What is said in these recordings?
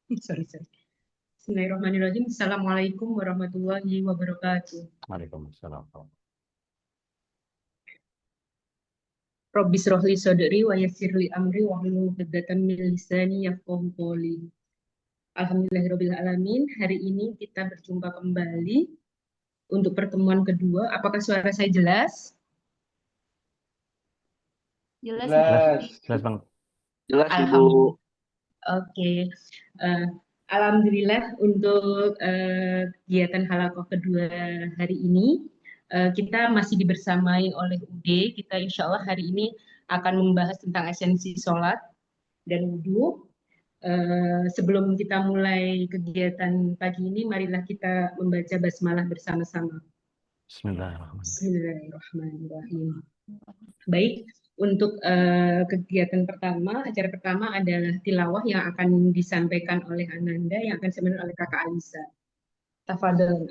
Sorry. Bismillahirrahmanirrahim. Assalamualaikum warahmatullahi wabarakatuh. Waalaikumsalam. Rabbi shrah li sadri wa yassir li amri wahlul 'uqdatam min lisani yafqahu qawli. Alhamdulillahirabbil alamin. Hari ini kita berjumpa kembali untuk pertemuan kedua. Apakah suara saya jelas? Jelas, Jelas Bang. jelas Ibu. Alhamdulillah. Oke. Alhamdulillah untuk kegiatan halaqah kedua hari ini kita masih dibersamai oleh UD. Kita insya Allah hari ini akan membahas tentang esensi sholat dan wudhu. Sebelum kita mulai kegiatan pagi ini, marilah kita membaca basmalah bersama-sama. Bismillahirrahmanirrahim. Baik, untuk kegiatan pertama, acara pertama adalah tilawah yang akan disampaikan oleh Ananda, yang akan disampaikan oleh Kakak Alisa. Tafadhol.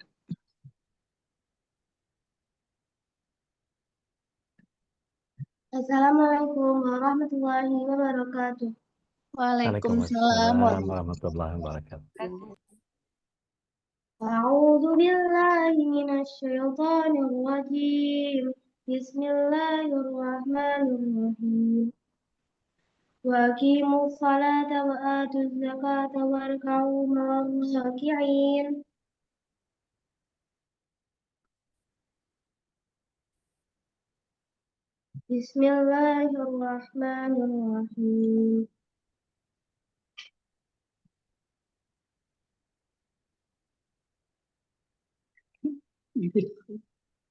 Assalamualaikum warahmatullahi wabarakatuh. Waalaikumsalam warahmatullahi wabarakatuh. A'udzu billahi minasy syaithanir rajim. Bismillahirrahmanirrahim. Wa aqimus salata wa atuz zakata warka'u ma'ar raki'in. Bismillahirrahmanirrahim.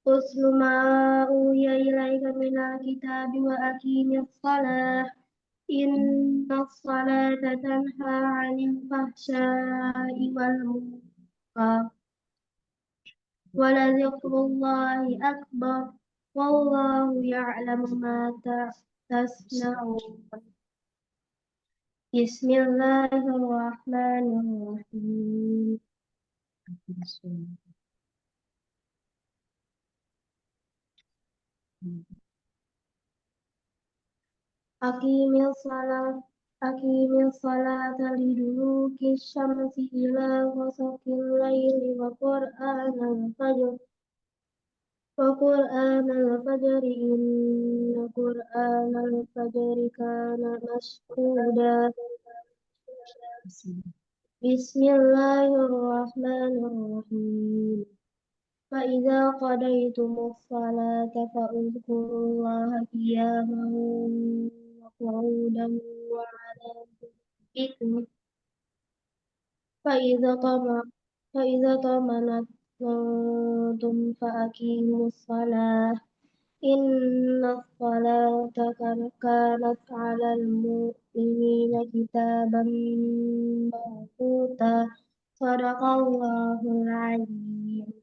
Uslu ma uhiya ilaika minal kitabi wa aqimis shalah. Innas salata tanha 'anil fahsya'i wal munkar. Wa la dzikrullahi akbar. Wallahu ya'lamu ma tasna'un. Bismillahirrahmanirrahim. Aqimil salata liduluki syamsi ila ghasaqil laili wa qur'anal fajr. Wa qur'anal fajri inna qur'anal fajri kana mashhuda. Bismillahirrahmanirrahim. فإذا قضيتم الصلاة فاذكروا الله قياما وقعودا وعلى جنوبكم فإذا طمأننتم فأقيموا الصلاة إن الصلاة كانت على المؤمنين كتابا موقوتا صدق الله العظيم.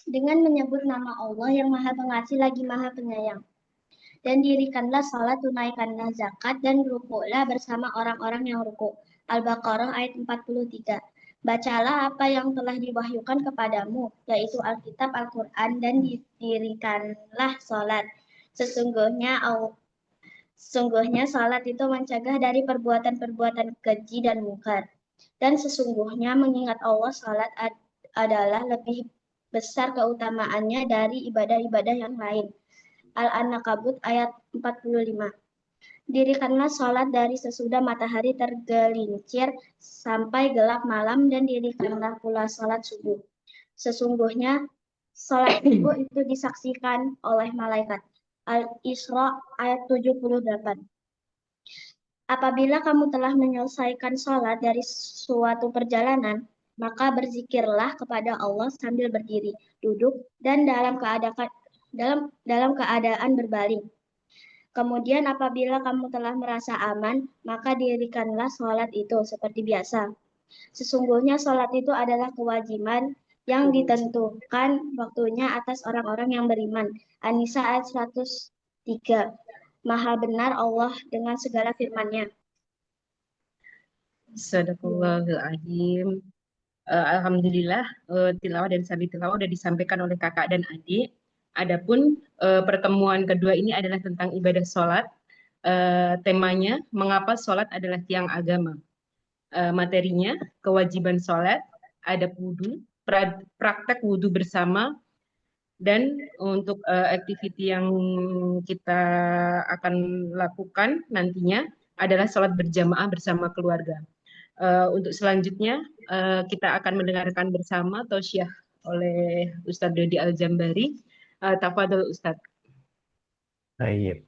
Dengan menyebut nama Allah yang Maha Pengasih lagi Maha Penyayang. Dan dirikanlah salat, tunaikanlah zakat, dan rukuklah bersama orang-orang yang rukuk. Al-Baqarah ayat 43. Bacalah apa yang telah diwahyukan kepadamu, yaitu Alkitab, Al-Quran, dan dirikanlah salat. Sesungguhnya salat itu mencegah dari perbuatan-perbuatan keji dan mungkar. Dan sesungguhnya mengingat Allah, salat adalah lebih besar keutamaannya dari ibadah-ibadah yang lain. Al-Ankabut ayat 45. Dirikanlah sholat dari sesudah matahari tergelincir sampai gelap malam dan dirikanlah pula sholat subuh. Sesungguhnya sholat subuh itu disaksikan oleh malaikat. Al-Isra ayat 78. Apabila kamu telah menyelesaikan sholat dari suatu perjalanan, maka berzikirlah kepada Allah sambil berdiri, duduk, dan dalam keadaan berbaring. Kemudian apabila kamu telah merasa aman, maka dirikanlah sholat itu seperti biasa. Sesungguhnya sholat itu adalah kewajiban yang ditentukan waktunya atas orang-orang yang beriman. An-Nisa ayat 103. Maha benar Allah dengan segala firman-Nya. Sadaqallahul azim. Alhamdulillah, tilawah dan sabi tilawah sudah disampaikan oleh kakak dan adik. Adapun pertemuan kedua ini adalah tentang ibadah sholat. Temanya, mengapa sholat adalah tiang agama. Materinya, kewajiban sholat, adab wudhu, praktek wudhu bersama, dan untuk activity yang kita akan lakukan nantinya adalah sholat berjamaah bersama keluarga. Untuk selanjutnya, kita akan mendengarkan bersama tausiah oleh Ustadz Dodi Al-Jambari. Tafadhol Ustadz. Baik.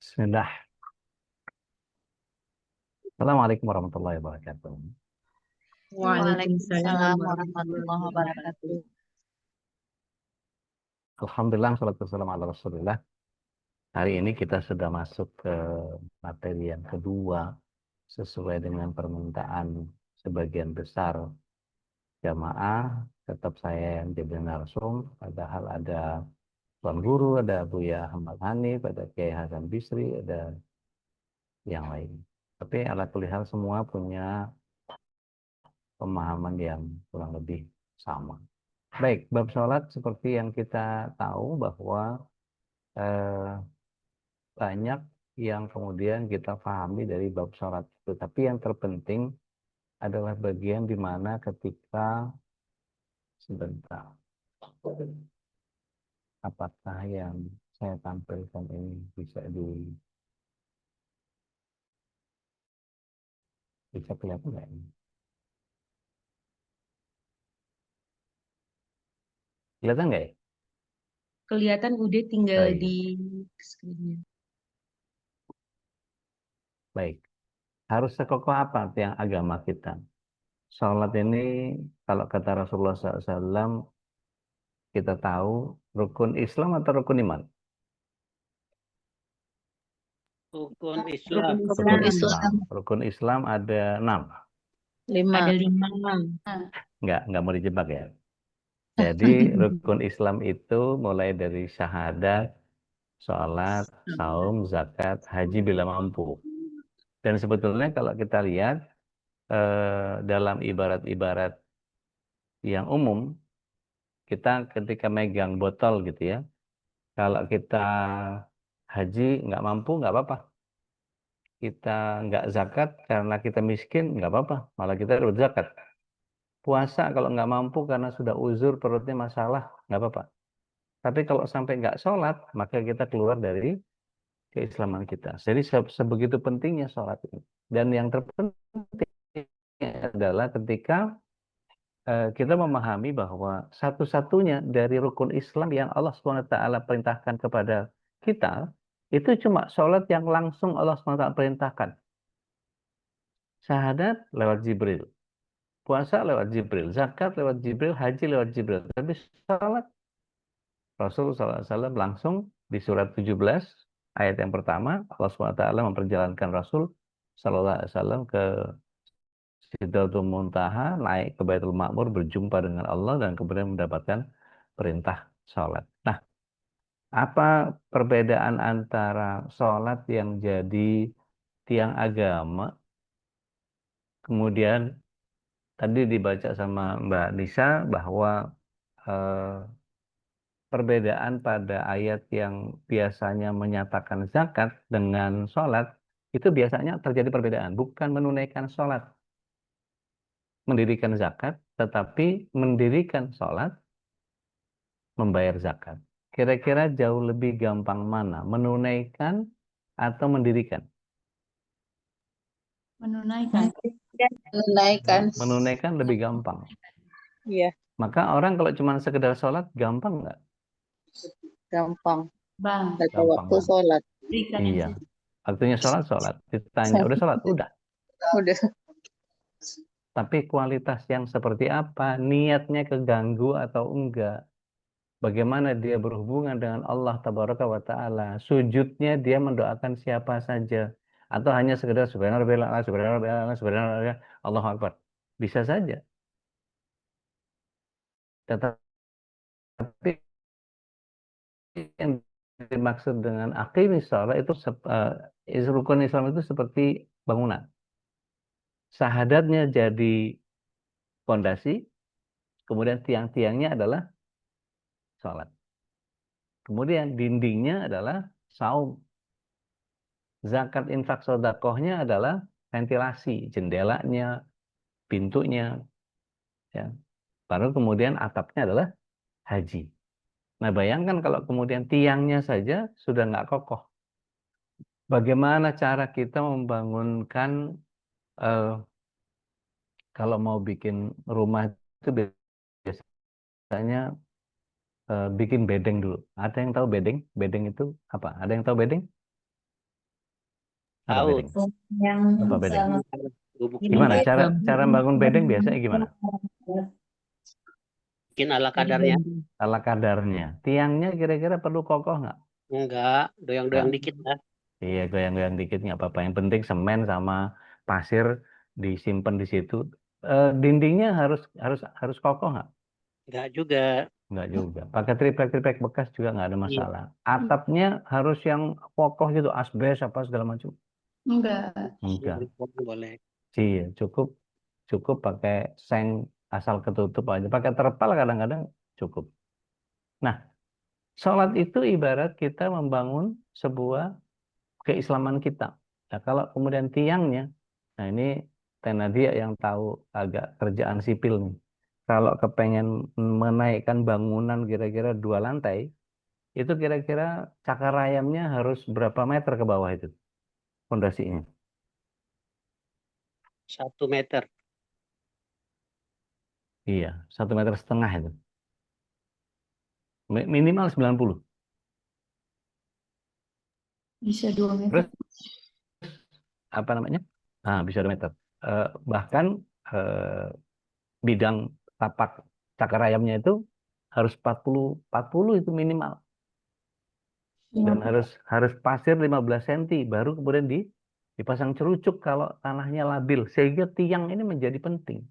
Bismillah. Assalamualaikum warahmatullahi wabarakatuh. Waalaikumsalam warahmatullahi wabarakatuh. Alhamdulillah, salatu wassalamu ala Rasulillah. Hari ini kita sudah masuk ke materi yang kedua sesuai dengan permintaan sebagian besar jamaah. Tetap saya yang jadi narsum, padahal ada Tuan Guru, ada Buya Ahmad Hanif, ada Kiai Hasan Bisri, ada yang lain. Tapi ala kulli hal semua punya pemahaman yang kurang lebih sama. Baik, bab sholat seperti yang kita tahu bahwa banyak yang kemudian kita pahami dari bab sholat itu. Tapi yang terpenting adalah bagian di mana ketika sebentar. Apakah yang saya tampilkan ini bisa kelihatan nggak ini? Kelihatan nggak ya? Kelihatan udah tinggal Baik. di screen-nya. Baik. Harus sekokoh apa tiang agama kita? Sholat ini kalau kata Rasulullah SAW kita tahu rukun Islam atau rukun iman? Rukun Islam. Rukun Islam. Rukun Islam ada 6. 5. Ada 5. Nggak mau dijebak ya. Jadi rukun Islam itu mulai dari syahadat, sholat, saum, zakat, haji bila mampu. Dan sebetulnya kalau kita lihat dalam ibarat-ibarat yang umum, kita ketika megang botol gitu ya, kalau kita haji nggak mampu nggak apa-apa. Kita nggak zakat karena kita miskin nggak apa-apa, malah kita dapat zakat. Puasa kalau nggak mampu karena sudah uzur perutnya masalah nggak apa-apa. Tapi kalau sampai nggak sholat, maka kita keluar dari keislaman kita. Jadi sebegitu pentingnya sholat ini. Dan yang terpenting adalah ketika kita memahami bahwa satu-satunya dari rukun Islam yang Allah SWT perintahkan kepada kita, itu cuma sholat yang langsung Allah SWT perintahkan. Syahadat lewat Jibril. Puasa lewat Jibril. Zakat lewat Jibril. Haji lewat Jibril. Tapi sholat Rasul SAW langsung di surat 17 ayat yang pertama Allah SWT memperjalankan Rasul SAW ke Sidratul Muntaha, naik ke Baitul Ma'mur, berjumpa dengan Allah dan kemudian mendapatkan perintah sholat. Nah, apa perbedaan antara sholat yang jadi tiang agama, kemudian tadi dibaca sama Mbak Nisa bahwa perbedaan pada ayat yang biasanya menyatakan zakat dengan sholat, itu biasanya terjadi perbedaan. Bukan menunaikan sholat, mendirikan zakat, tetapi mendirikan sholat, membayar zakat. Kira-kira jauh lebih gampang mana? Menunaikan atau mendirikan? Menunaikan. Menunaikan lebih gampang. Iya. Maka orang kalau cuma sekedar sholat, gampang nggak? Gampang. Bang. Kata waktu sholat. Iya. Artinya sholat. Ditanya, udah sholat? Udah. Udah. Tapi kualitas yang seperti apa? Niatnya keganggu atau enggak? Bagaimana dia berhubungan dengan Allah Tabaraka wa Ta'ala? Sujudnya dia mendoakan siapa saja? Atau hanya sekedar subhanallah, subhanallah, Allahu Akbar. Bisa saja. Tetapi yang dimaksud dengan aqimis shalah itu rukun Islam itu seperti bangunan. Syahadatnya jadi fondasi, kemudian tiang-tiangnya adalah sholat. Kemudian dindingnya adalah saum. Zakat infak sodakohnya adalah ventilasi, jendelanya, pintunya, ya. Baru kemudian atapnya adalah haji. Nah, bayangkan kalau kemudian tiangnya saja sudah nggak kokoh. Bagaimana cara kita membangunkan, kalau mau bikin rumah itu biasanya bikin bedeng dulu. Ada yang tahu bedeng? Bedeng itu apa? Ada yang tahu bedeng? Apa Tahu. bedeng? Yang Apa bedeng? Bikin Gimana ini cara bangun bedeng biasanya gimana? ala kadarnya. Ala kadarnya. Tiangnya kira-kira perlu kokoh nggak? Enggak, doyang-doyang Nggak. dikit lah. Iya, goyang-goyang dikit nggak apa-apa. Yang penting semen sama pasir disimpan di situ. Dindingnya harus kokoh nggak? Enggak juga. Nggak juga. Pakai triplek-triplek bekas juga nggak ada Iya. masalah. Atapnya harus yang kokoh gitu, asbes apa segala macam. enggak. Enggak. Boleh. Iya, cukup pakai seng asal ketutup aja. Pakai terpal kadang-kadang cukup. Nah, sholat itu ibarat kita membangun sebuah keislaman kita. Nah, kalau kemudian tiangnya, nah ini Teh Nadia yang tahu agak kerjaan sipil nih. Kalau kepengen menaikkan bangunan kira-kira 2 lantai, itu kira-kira cakar ayamnya harus berapa meter ke bawah itu fondasinya? 1 meter. Iya, 1,5 meter itu. Minimal 90. Bisa 2 meter. Terus apa namanya? Nah, bisa 2 meter. Bahkan bidang tapak cakar ayamnya itu harus 40 itu minimal. Dan harus pasir 15 cm baru kemudian dipasang cerucuk kalau tanahnya labil, sehingga tiang ini menjadi penting.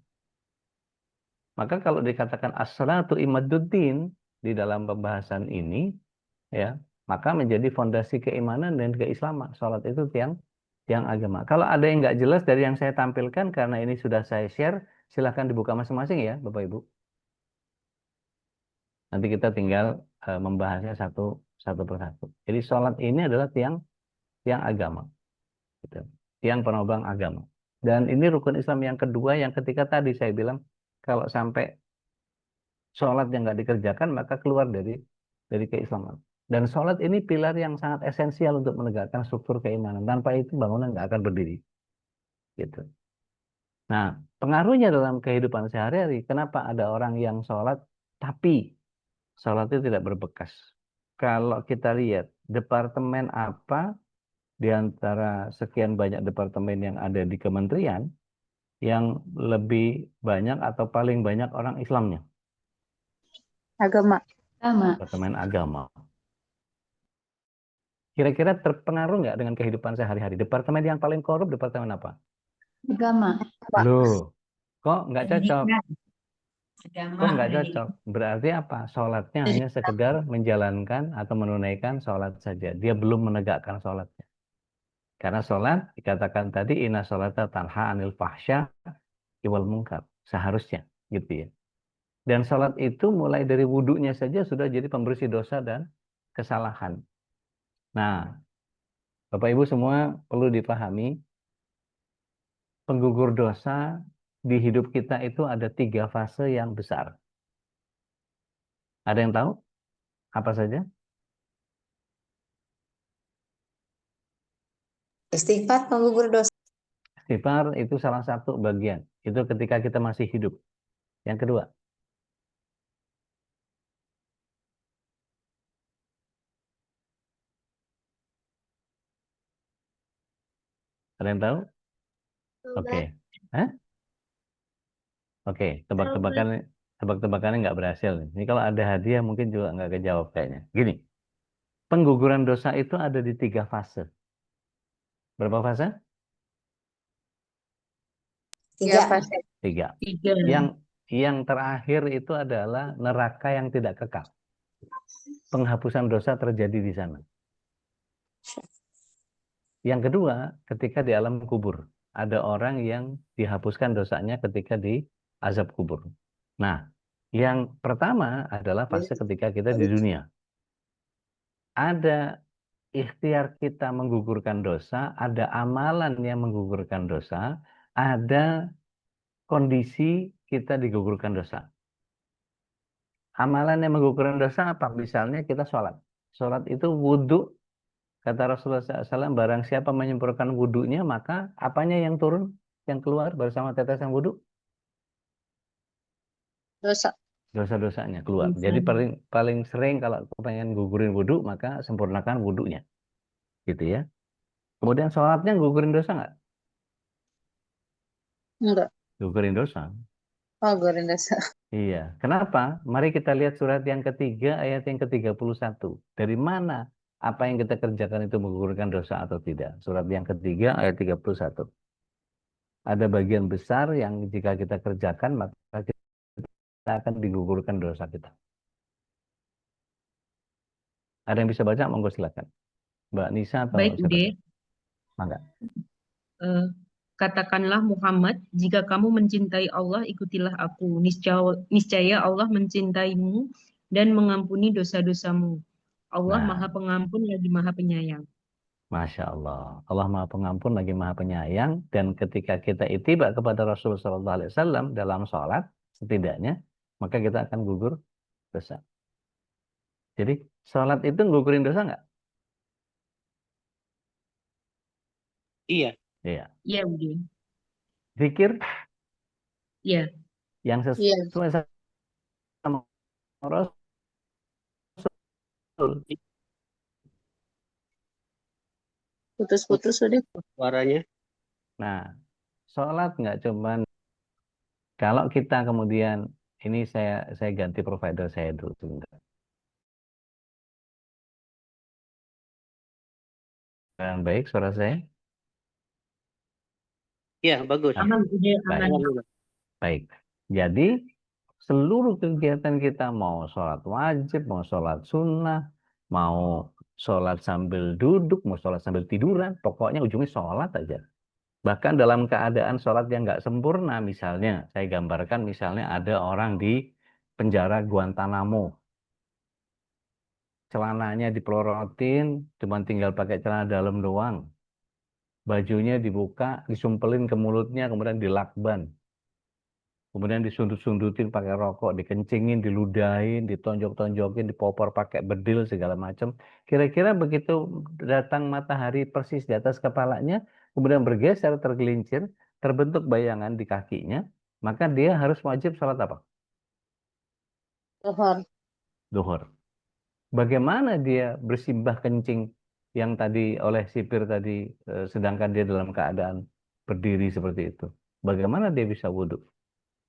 Maka kalau dikatakan as-salatu imaduddin di dalam pembahasan ini, ya, maka menjadi fondasi keimanan dan keislaman. Salat itu tiang agama. Kalau ada yang nggak jelas dari yang saya tampilkan, karena ini sudah saya share, silahkan dibuka masing-masing ya, Bapak Ibu. Nanti kita tinggal membahasnya satu persatu. Jadi sholat ini adalah tiang agama, gitu. Tiang penopang agama. Dan ini rukun Islam yang kedua, yang ketika tadi saya bilang kalau sampai sholat yang nggak dikerjakan maka keluar dari keislaman. Dan sholat ini pilar yang sangat esensial untuk menegakkan struktur keimanan. Tanpa itu bangunan nggak akan berdiri, gitu. Nah, pengaruhnya dalam kehidupan sehari-hari. Kenapa ada orang yang sholat tapi sholat itu tidak berbekas? Kalau kita lihat departemen apa di antara sekian banyak departemen yang ada di kementerian yang lebih banyak atau paling banyak orang Islamnya? Agama. Sama. Departemen agama. Kira-kira terpengaruh nggak dengan kehidupan sehari-hari? Departemen yang paling korup departemen apa? Agama. Loh, kok nggak cocok? Agama, Kok nggak cocok? Berarti apa? Sholatnya hanya sekedar menjalankan atau menunaikan sholat saja. Dia belum menegakkan sholatnya. Karena sholat, dikatakan tadi, inna sholata tanha anil fahsya wal munkar. Seharusnya, gitu ya. Dan sholat itu mulai dari wudhunya saja sudah jadi pembersih dosa dan kesalahan. Nah, Bapak Ibu semua perlu dipahami, penggugur dosa di hidup kita itu ada 3 fase yang besar. Ada yang tahu? Apa saja? Istighfar penggugur dosa. Istighfar itu salah satu bagian. Itu ketika kita masih hidup. Yang kedua, ada yang tahu? Oke. Hah? Oke, tebak-tebakannya nggak berhasil. Ini kalau ada hadiah mungkin juga nggak kejawab kayaknya. Gini, pengguguran dosa itu ada di 3 fase. Berapa fase? 3. 3. 3. Yang terakhir itu adalah neraka yang tidak kekal. Penghapusan dosa terjadi di sana. Yang kedua, ketika di alam kubur. Ada orang yang dihapuskan dosanya ketika di azab kubur. Nah, yang pertama adalah fase ketika kita di dunia. Ada ikhtiar kita menggugurkan dosa, ada amalan yang menggugurkan dosa, ada kondisi kita digugurkan dosa. Amalan yang menggugurkan dosa apa? Misalnya kita sholat. Sholat itu wudhu. Kata Rasulullah SAW, barang siapa menyempurnakan wudhunya, maka apanya yang turun, yang keluar bersama tetesan wudhu? Dosa. Dosa-dosanya keluar. Jadi paling sering kalau pengen gugurin wudhu, maka sempurnakan wudhunya. Gitu ya. Kemudian sholatnya gugurin dosa nggak? Enggak. Gugurin dosa. Oh, goreng dosa. Iya. Kenapa? Mari kita lihat surat yang ketiga, ayat yang ke-31. Dari mana apa yang kita kerjakan itu menggugurkan dosa atau tidak? Surat yang ketiga, ayat 31. Ada bagian besar yang jika kita kerjakan, maka kita akan digugurkan dosa kita. Ada yang bisa baca? Monggo silakan. Mbak Nisa atau Baik, siapa? Ude. Mangga. Katakanlah Muhammad, jika kamu mencintai Allah, ikutilah aku. Niscaya Allah mencintaimu dan mengampuni dosa-dosamu. Allah Nah, Maha Pengampun lagi Maha Penyayang. Masya Allah. Allah Maha Pengampun lagi Maha Penyayang. Dan ketika kita ittiba kepada Rasulullah SAW dalam sholat, setidaknya, maka kita akan gugur dosa. Jadi, sholat itu gugurin dosa nggak? Iya. Iya. Iya, Ude. Zikir Iya. yang Iya. sesuai sama Rasul. Putus-putus udah. Suaranya. Nah, sholat nggak cuman kalau kita kemudian ini saya ganti provider saya dulu sebentar. Dan baik suara saya. Iya, bagus. Aman, Ude, aman. Alhamdulillah. Baik. Jadi seluruh kegiatan kita mau sholat wajib, mau sholat sunnah, mau sholat sambil duduk, mau sholat sambil tiduran, pokoknya ujungnya sholat aja. Bahkan dalam keadaan sholat yang nggak sempurna, misalnya, saya gambarkan misalnya ada orang di penjara Guantanamo. Celananya dipelorotin, cuma tinggal pakai celana dalam doang. Bajunya dibuka, disumpelin ke mulutnya, kemudian dilakban. Kemudian disundut-sundutin pakai rokok, dikencingin, diludahin, ditonjok-tonjokin, dipopor pakai bedil, segala macam. Kira-kira begitu datang matahari persis di atas kepalanya, kemudian bergeser, tergelincir, terbentuk bayangan di kakinya, maka dia harus wajib sholat apa? Zuhur. Duhur. Bagaimana dia bersimbah kencing yang tadi oleh sipir tadi, sedangkan dia dalam keadaan berdiri seperti itu? Bagaimana dia bisa wudhu?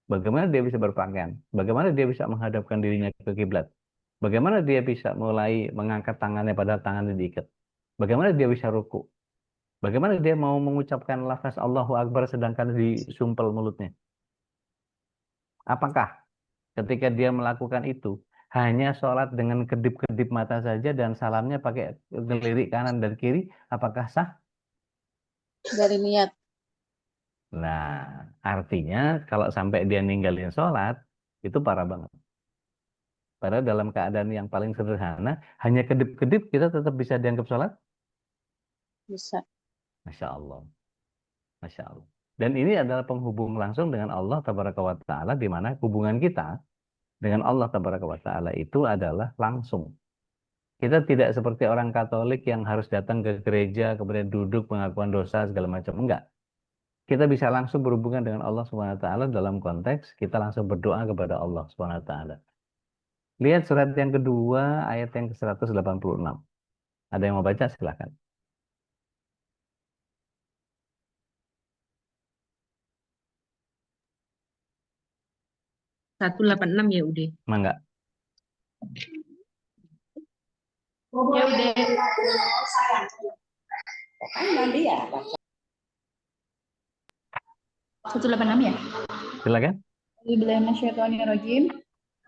Bagaimana dia bisa berpakaian? Bagaimana dia bisa menghadapkan dirinya ke kiblat? Bagaimana dia bisa mulai mengangkat tangannya padahal tangannya diikat? Bagaimana dia bisa ruku? Bagaimana dia mau mengucapkan lafaz Allahu Akbar sedangkan disumpel mulutnya? Apakah ketika dia melakukan itu hanya sholat dengan kedip-kedip mata saja dan salamnya pakai ngelirik kanan dan kiri, apakah sah? Dari niat. Nah, artinya kalau sampai dia ninggalin sholat, itu parah banget. Padahal dalam keadaan yang paling sederhana, hanya kedip-kedip kita tetap bisa dianggap sholat? Bisa. Masya Allah. Masya Allah. Dan ini adalah penghubung langsung dengan Allah Tabaraka wa Ta'ala, di mana hubungan kita dengan Allah Tabaraka wa Ta'ala itu adalah langsung. Kita tidak seperti orang Katolik yang harus datang ke gereja, kemudian duduk pengakuan dosa, segala macam. Enggak. Kita bisa langsung berhubungan dengan Allah Subhanahu wa Ta'ala dalam konteks kita langsung berdoa kepada Allah Subhanahu wa Ta'ala. Lihat surat yang kedua, ayat yang ke-186. Ada yang mau baca? Silakan. 186 ya, Ude. Mangga. Ya, Ude. Nanti ya. 186 ya? Silakan. Bismillahirrahmanirrahim.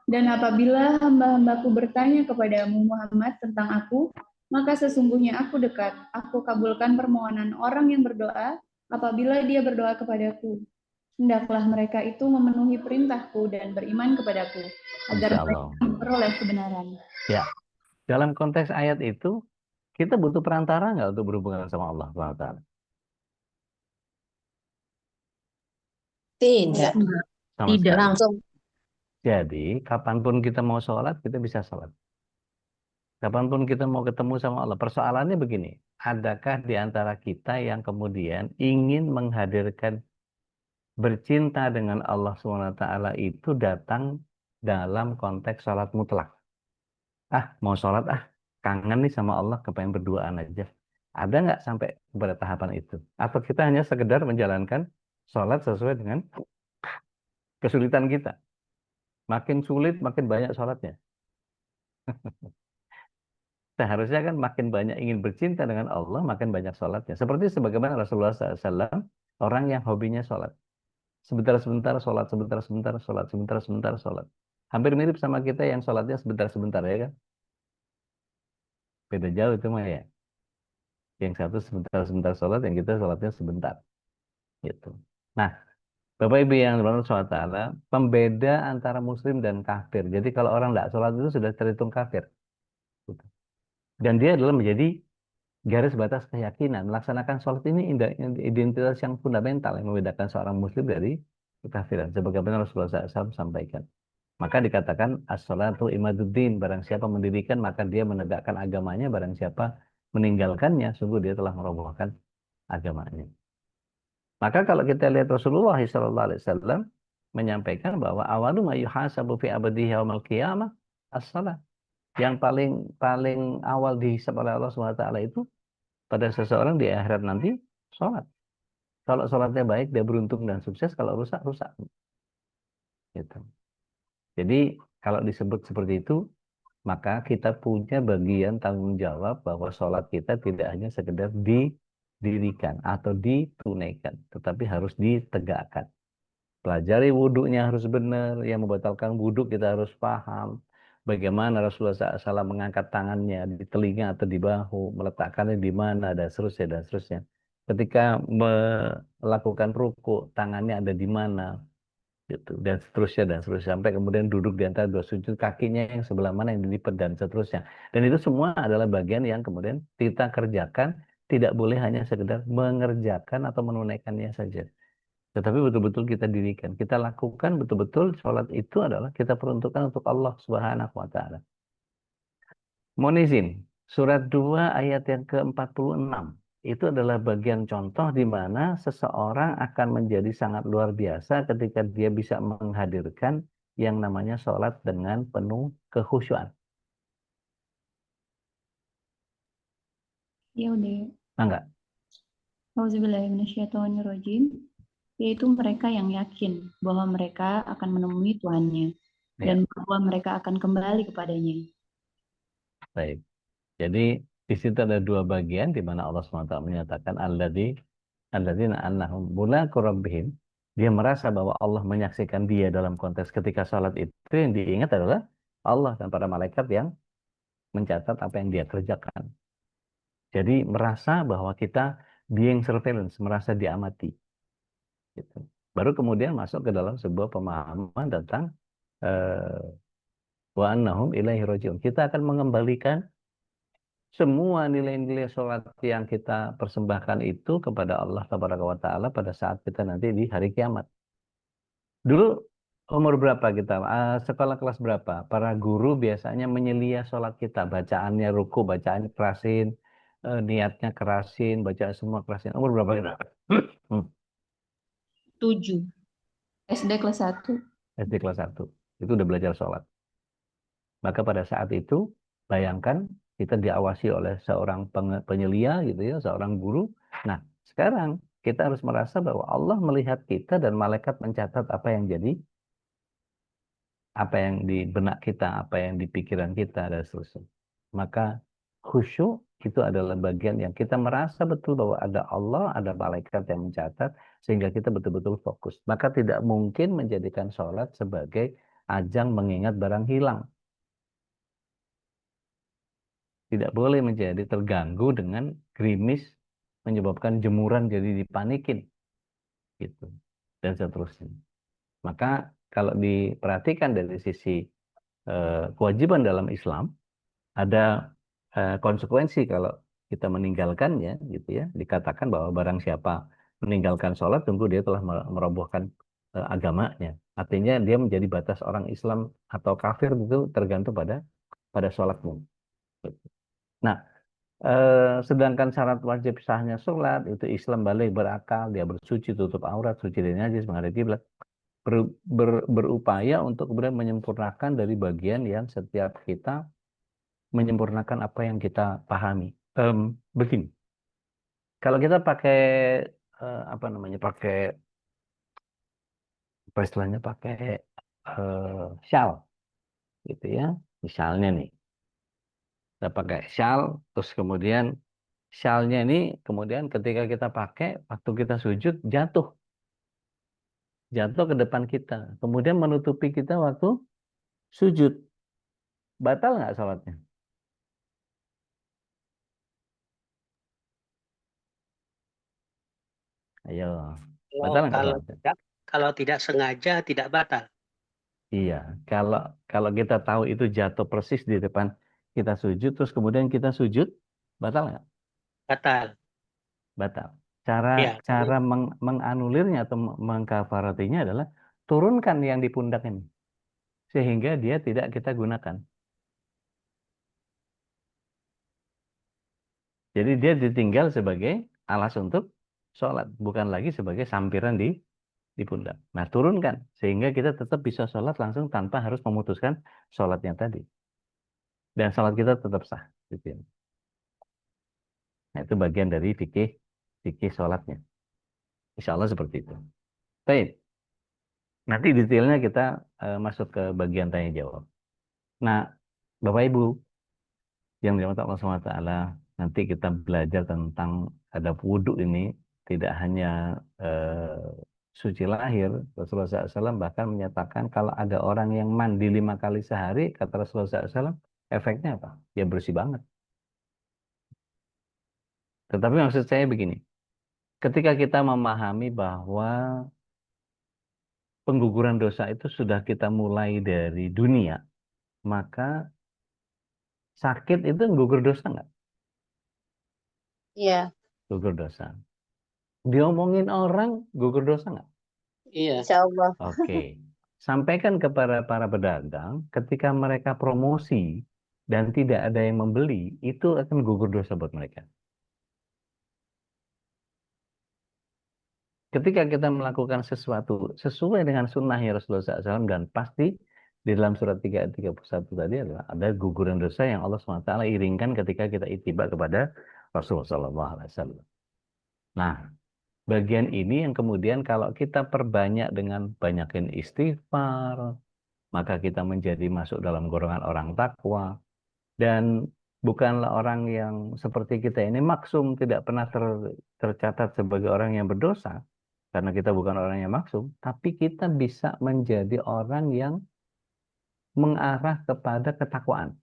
Dan apabila hamba-hambaku bertanya kepadamu Muhammad tentang aku, maka sesungguhnya aku dekat. Aku kabulkan permohonan orang yang berdoa apabila dia berdoa kepadaku. Hendaklah mereka itu memenuhi perintahku dan beriman kepadaku, agar Insya Allah. mereka memperoleh kebenaran. Ya, dalam konteks ayat itu, Kita butuh perantara nggak untuk berhubungan sama Allah Subhanahu wa Ta'ala? Tidak. Enggak. Sama Tidak. sekali. Langsung. Jadi, kapanpun kita mau sholat, kita bisa sholat. Kapanpun kita mau ketemu sama Allah. Persoalannya begini, adakah di antara kita yang kemudian ingin menghadirkan bercinta dengan Allah SWT itu datang dalam konteks sholat mutlak? Mau sholat, kangen nih sama Allah, kepengen berduaan aja. Ada nggak sampai pada tahapan itu? Atau kita hanya sekedar menjalankan sholat sesuai dengan kesulitan kita? Makin sulit, makin banyak sholatnya. Seharusnya kan makin banyak ingin bercinta dengan Allah, makin banyak sholatnya. Seperti sebagaimana Rasulullah SAW, orang yang hobinya sholat. Sebentar-sebentar sholat, sebentar-sebentar sholat, sebentar-sebentar sholat. Hampir mirip sama kita yang sholatnya sebentar-sebentar, ya kan? Beda jauh itu mah ya. Yang satu sebentar-sebentar sholat, yang kita sholatnya sebentar. Gitu. Nah, Bapak Ibu yang dirahmati Allah SWT, pembeda antara muslim dan kafir. Jadi kalau orang tidak sholat itu sudah terhitung kafir. Gitu. Dan dia adalah menjadi garis batas keyakinan. Melaksanakan sholat ini identitas yang fundamental yang membedakan seorang muslim dari kekafiran. Sebagaimana Rasulullah SAW sampaikan. Maka dikatakan as-sholatu imaduddin. Barang siapa mendirikan maka dia menegakkan agamanya. Barang siapa meninggalkannya, sungguh dia telah merobohkan agamanya. Maka kalau kita lihat Rasulullah SAW menyampaikan bahwa awalu ma yuhasabu fi abadihi yaumal qiyamah as-salat. Yang paling awal dihisab oleh Allah SWT itu pada seseorang di akhirat nanti sholat. Kalau sholatnya baik, dia beruntung dan sukses. Kalau rusak, rusak. Gitu. Jadi kalau disebut seperti itu, maka kita punya bagian tanggung jawab bahwa sholat kita tidak hanya sekedar didirikan atau ditunaikan, tetapi harus ditegakkan. Pelajari wudhunya harus benar, yang membatalkan wudhu kita harus paham. Bagaimana Rasulullah SAW mengangkat tangannya di telinga atau di bahu, meletakkannya di mana, dan seterusnya, dan seterusnya. Ketika melakukan ruku, tangannya ada di mana, gitu, dan seterusnya, dan seterusnya. Sampai kemudian duduk di antara dua sujud, kakinya yang sebelah mana yang dilipat, dan seterusnya. Dan itu semua adalah bagian yang kemudian kita kerjakan, tidak boleh hanya sekedar mengerjakan atau menunaikannya saja. Tetapi betul-betul kita dirikan, kita lakukan betul-betul sholat itu adalah kita peruntukkan untuk Allah Subhanahu wa Ta'ala. Mohon izin, surat 2 ayat yang ke-46 itu adalah bagian contoh di mana seseorang akan menjadi sangat luar biasa ketika dia bisa menghadirkan yang namanya sholat dengan penuh kekhusyuan. Ya udah. Enggak? Auzubillahiminasyaitonirrajim. Yaitu mereka yang yakin bahwa mereka akan menemui Tuhannya dan bahwa mereka akan kembali kepadanya. Baik. Jadi di situ ada dua bagian di mana Allah SWT menyatakan alladzina annahum mulaqu rabbihim. Dia merasa bahwa Allah menyaksikan dia dalam konteks ketika salat itu yang diingat adalah Allah dan para malaikat yang mencatat apa yang dia kerjakan. Jadi merasa bahwa kita being surveillance, merasa diamati. Gitu. Baru kemudian masuk ke dalam sebuah pemahaman tentang wa annahum ilaihi rajiun. Kita akan mengembalikan semua nilai-nilai sholat yang kita persembahkan itu kepada Allah Taala pada saat kita nanti di hari kiamat. Dulu umur berapa kita? Sekolah kelas berapa? Para guru biasanya menyelia sholat kita. Bacaannya ruku, bacaannya kerasin, niatnya kerasin, baca semua kerasin. Umur berapa kita? 7. SD kelas 1. SD kelas 1. Itu udah belajar sholat. Maka pada saat itu, bayangkan kita diawasi oleh seorang penyelia gitu ya, seorang guru. Nah, sekarang kita harus merasa bahwa Allah melihat kita dan malaikat mencatat apa yang di benak kita, apa yang di pikiran kita dan seterusnya. Maka khusyuk itu adalah bagian yang kita merasa betul bahwa ada Allah, ada malaikat yang mencatat sehingga kita betul-betul fokus. Maka tidak mungkin menjadikan sholat sebagai ajang mengingat barang hilang. Tidak boleh menjadi terganggu dengan gerimis menyebabkan jemuran jadi dipanikin gitu dan seterusnya. Maka kalau diperhatikan dari sisi kewajiban dalam Islam, ada konsekuensi kalau kita meninggalkannya, gitu ya. Dikatakan bahwa barang siapa meninggalkan sholat, tentu dia telah merobohkan agamanya. Artinya dia menjadi batas orang Islam atau kafir itu tergantung pada sholatmu. Nah, sedangkan syarat wajib sahnya sholat itu Islam balik berakal, dia bersuci, tutup aurat, suci dari najis, menghadap kiblat, berupaya untuk kemudian menyempurnakan dari bagian yang setiap kita menyempurnakan apa yang kita pahami. Begini, kalau kita pakai apa namanya, pakai apa istilahnya, pakai shawl, gitu ya. Misalnya nih, kita pakai shawl, terus kemudian shawlnya ini kemudian ketika kita pakai, waktu kita sujud jatuh ke depan kita, kemudian menutupi kita waktu sujud, batal nggak sholatnya? Ayo, batal nggak sholatnya? Kalau tidak sengaja tidak batal. Iya, kalau kalau kita tahu itu jatuh persis di depan kita sujud, terus kemudian kita sujud, batal nggak? Batal. Batal. Cara Ya. cara menganulirnya atau mengkafaratinya adalah turunkan yang di pundak ini, sehingga dia tidak kita gunakan. Jadi dia ditinggal sebagai alas untuk sholat, bukan lagi sebagai sampiran di pundak. Nah, turunkan sehingga kita tetap bisa sholat langsung tanpa harus memutuskan sholatnya tadi. Dan sholat kita tetap sah. Gitu ya. Nah, itu bagian dari fikih sholatnya. Insya Allah seperti itu. Baik. Nanti detailnya kita masuk ke bagian tanya jawab. Nah, Bapak Ibu yang dirahmati Allah SWT, nanti kita belajar tentang adab wudhu ini tidak hanya suci lahir. Rasulullah SAW bahkan menyatakan kalau ada orang yang mandi 5 kali sehari, kata Rasulullah SAW, efeknya apa? Ya bersih banget. Tetapi maksud saya begini, ketika kita memahami bahwa pengguguran dosa itu sudah kita mulai dari dunia, maka sakit itu gugur dosa nggak? Iya. Gugur dosa. Diomongin orang, gugur dosa nggak? Iya. Insya Allah. Oke. Sampaikan kepada para pedagang, ketika mereka promosi dan tidak ada yang membeli, itu akan gugur dosa buat mereka. Ketika kita melakukan sesuatu sesuai dengan sunnahnya Rasulullah SAW, dan pasti di dalam surat 3 ayat 31 tadi adalah ada guguran dosa yang Allah SWT iringkan ketika kita ittiba kepada Rasulullah SAW. Nah, bagian ini yang kemudian kalau kita perbanyak dengan banyakin istighfar, maka kita menjadi masuk dalam golongan orang takwa, dan bukanlah orang yang seperti kita ini maksum, tidak pernah tercatat sebagai orang yang berdosa, karena kita bukan orang yang maksum, tapi kita bisa menjadi orang yang mengarah kepada ketakwaan.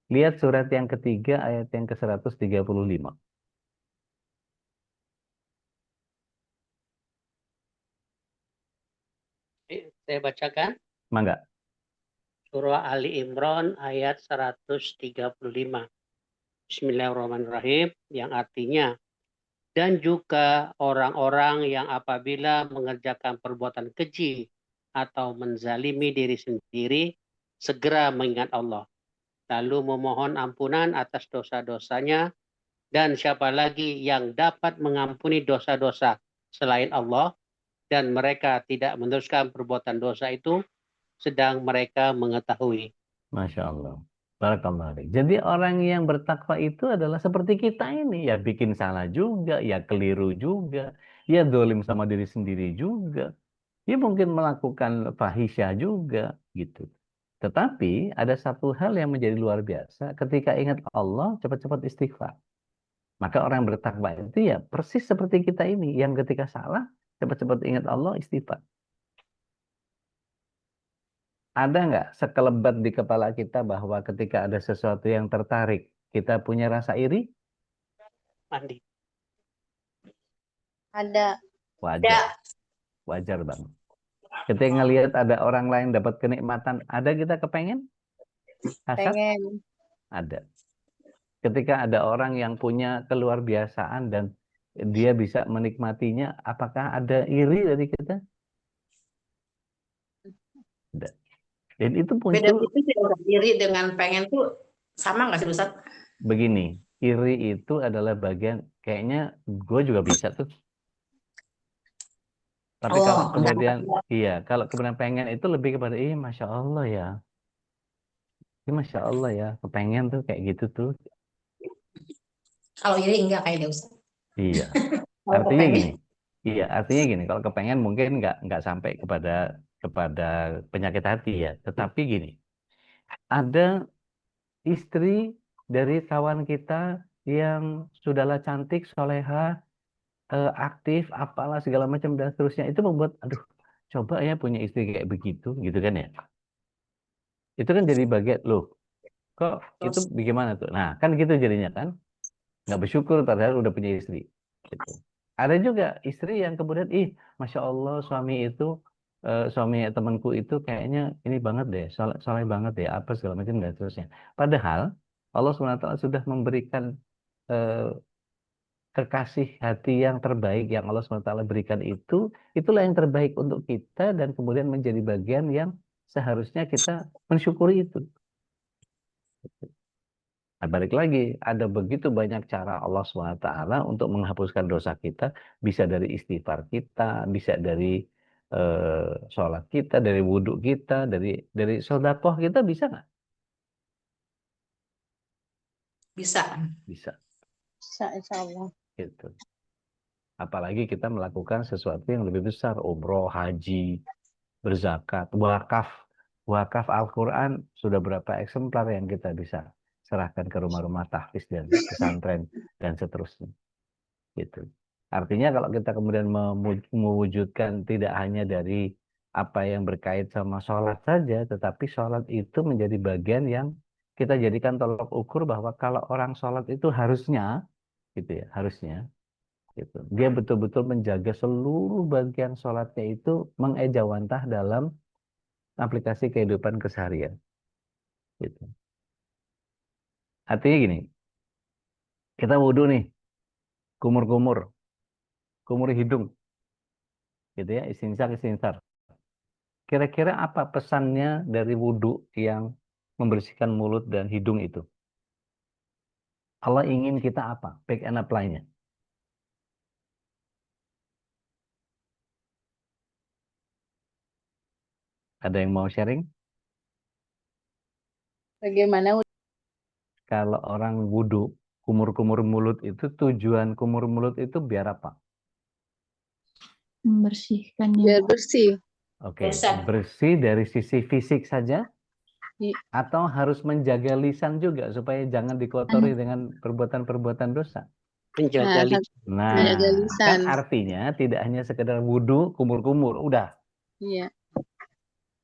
Lihat surat yang ketiga ayat yang ke-135. Saya bacakan. Mangga. Surah Ali Imran ayat 135. Bismillahirrahmanirrahim, yang artinya, dan juga orang-orang yang apabila mengerjakan perbuatan keji atau menzalimi diri sendiri, segera mengingat Allah, lalu memohon ampunan atas dosa-dosanya, dan siapa lagi yang dapat mengampuni dosa-dosa selain Allah, dan mereka tidak meneruskan perbuatan dosa itu, sedang mereka mengetahui. Masya Allah. Barakallahu fiik. Jadi orang yang bertakwa itu adalah seperti kita ini. Ya bikin salah juga, ya keliru juga, ya dolim sama diri sendiri juga. Ya mungkin melakukan fahisyah juga, gitu. Tetapi ada satu hal yang menjadi luar biasa. Ketika ingat Allah, cepat-cepat istighfar. Maka orang bertakwa itu ya persis seperti kita ini. Yang ketika salah, cepat-cepat ingat Allah, istighfar. Ada nggak sekelebat di kepala kita bahwa ketika ada sesuatu yang tertarik, kita punya rasa iri? Mandi. Ada. Wajar. Wajar banget. Ketika ngelihat ada orang lain dapat kenikmatan, ada kita kepengen? Hasad? Pengen. Ada. Ketika ada orang yang punya keluar biasaan dan dia bisa menikmatinya, apakah ada iri dari kita? Tidak. Dan itu Beda muncul tipis ya Ustaz. Iri dengan pengen tuh sama nggak sih Ustaz? begini. Iri itu adalah bagian, kayaknya gue juga bisa tuh. Tapi kalau Oh, kemudian, iya, kalau kemudian pengen itu lebih kepada, Masya Allah ya. Masya Allah ya, kepengen tuh kayak gitu tuh. kalau iri enggak kayaknya Ustaz. Iya. Kalau Artinya kepengen. gini, iya, artinya gini, kalau kepengen mungkin nggak sampai kepada penyakit hati ya. Tetapi gini, ada istri dari kawan kita yang sudahlah cantik, soleha, aktif, apalah segala macam dan seterusnya. Itu membuat, aduh, coba ya punya istri kayak begitu, gitu kan ya. Itu kan jadi bagian, loh, kok itu Terus bagaimana tuh? Nah, kan gitu jadinya kan. Nggak bersyukur padahal udah punya istri. Gitu. Ada juga istri yang kemudian, Masya Allah suami temanku itu kayaknya ini banget deh, soleh banget deh, apa segala macam dan seterusnya. Padahal Allah SWT sudah memberikan eh, kekasih hati yang terbaik yang Allah SWT berikan itulah yang terbaik untuk kita dan kemudian menjadi bagian yang seharusnya kita mensyukuri itu. Nah, balik lagi, ada begitu banyak cara Allah SWT untuk menghapuskan dosa kita, bisa dari istighfar kita, bisa dari sholat kita, dari wudhu kita, dari sedekah kita, bisa nggak? bisa. Bisa, Bisa, insya Allah. gitu. Apalagi kita melakukan sesuatu yang lebih besar, umroh, haji, berzakat, wakaf. Wakaf Al-Quran sudah berapa eksemplar yang kita bisa serahkan ke rumah-rumah tahfiz dan pesantren dan seterusnya. Gitu. Artinya kalau kita kemudian mewujudkan tidak hanya dari apa yang berkait sama sholat saja, tetapi sholat itu menjadi bagian yang kita jadikan tolok ukur bahwa kalau orang sholat itu harusnya, gitu ya, harusnya, gitu. Dia betul-betul menjaga seluruh bagian sholatnya itu mengejawantah dalam aplikasi kehidupan keseharian. Gitu. Artinya gini, kita wudhu nih, kumur hidung, gitu ya, istinsar. Kira-kira apa pesannya dari wudhu yang membersihkan mulut dan hidung itu? Allah ingin kita apa? Back and apply-nya. Ada yang mau sharing? Bagaimana Kalau orang wudhu, kumur-kumur mulut itu, tujuan kumur mulut itu biar apa? Membersihkannya. biar bersih? Oke, Lisan. bersih dari sisi fisik saja? Iya. Atau harus menjaga lisan juga supaya jangan dikotori dengan perbuatan-perbuatan dosa? Menjaga lisan. Nah, Menjaga kan lisan. artinya tidak hanya sekedar wudhu, kumur-kumur, udah. Iya.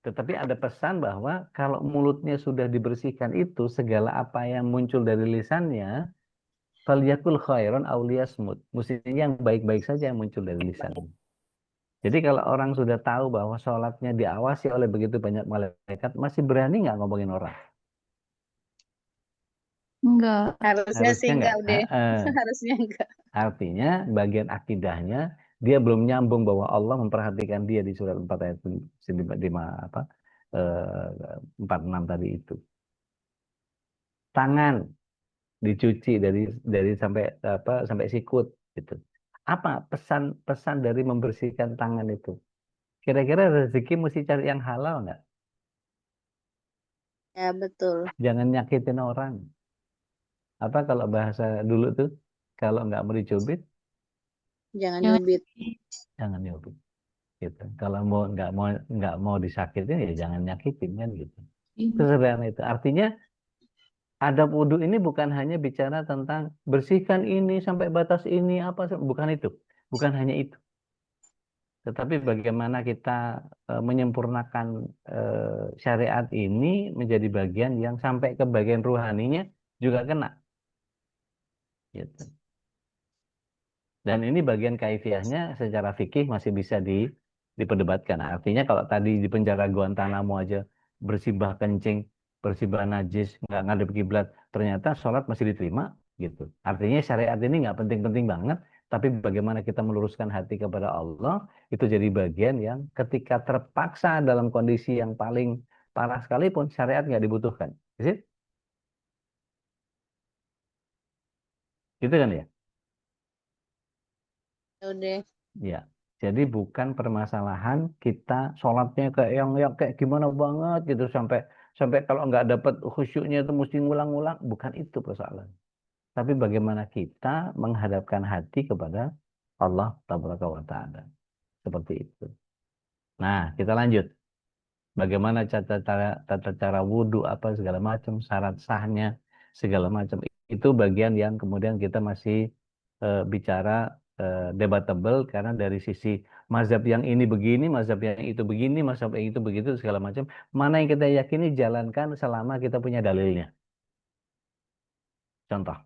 Tetapi ada pesan bahwa kalau mulutnya sudah dibersihkan itu, segala apa yang muncul dari lisannya, falyakul khairan aw liyasmut. Mestinya yang baik-baik saja yang muncul dari lisannya. Jadi kalau orang sudah tahu bahwa sholatnya diawasi oleh begitu banyak malaikat, masih berani nggak ngomongin orang? Enggak. Harusnya sih Harusnya enggak nggak. udah. Harusnya enggak. Artinya bagian akidahnya dia belum nyambung bahwa Allah memperhatikan dia di surat 4 ayat 46 tadi itu. Tangan dicuci dari sampai sikut gitu. Apa pesan dari membersihkan tangan itu? Kira-kira rezeki mesti cari yang halal nggak? Ya, betul. Jangan nyakitin orang. Apa kalau bahasa dulu tuh, kalau nggak mau dicubit, Jangan Jangan. nyubit. jangan nyubit. Gitu. Kalau nggak mau disakitin ya jangan nyakitin kan gitu. Sesederhana itu. Artinya adab wudhu ini bukan hanya bicara tentang bersihkan ini sampai batas ini bukan itu. Bukan hanya itu. Tetapi bagaimana kita menyempurnakan syariat ini menjadi bagian yang sampai ke bagian ruhaninya juga kena. Gitu. Dan ini bagian kaifiahnya secara fikih masih bisa diperdebatkan. Artinya kalau tadi di penjara Guantanamo aja bersimbah kencing bersibah najis, nggak ngadep kiblat, ternyata sholat masih diterima gitu. Artinya syariat ini nggak penting-penting banget, tapi bagaimana kita meluruskan hati kepada Allah itu jadi bagian yang ketika terpaksa dalam kondisi yang paling parah sekalipun syariat nggak dibutuhkan. Is it? Gitu kan ya? Udah. Ya. Jadi bukan permasalahan kita sholatnya kayak yang kayak gimana banget gitu sampai sampai kalau nggak dapat khusyuknya itu mesti ngulang-ngulang. Bukan itu persoalan. Tapi bagaimana kita menghadapkan hati kepada Allah Tabaraka wa Ta'ala. Seperti itu. Nah, kita lanjut. Bagaimana tata cara wudhu apa segala macam, syarat sahnya segala macam. Itu bagian yang kemudian kita masih bicara debatable karena dari sisi mazhab yang ini begini, mazhab yang itu begini, mazhab yang itu begitu segala macam. Mana yang kita yakini jalankan selama kita punya dalilnya. Contoh,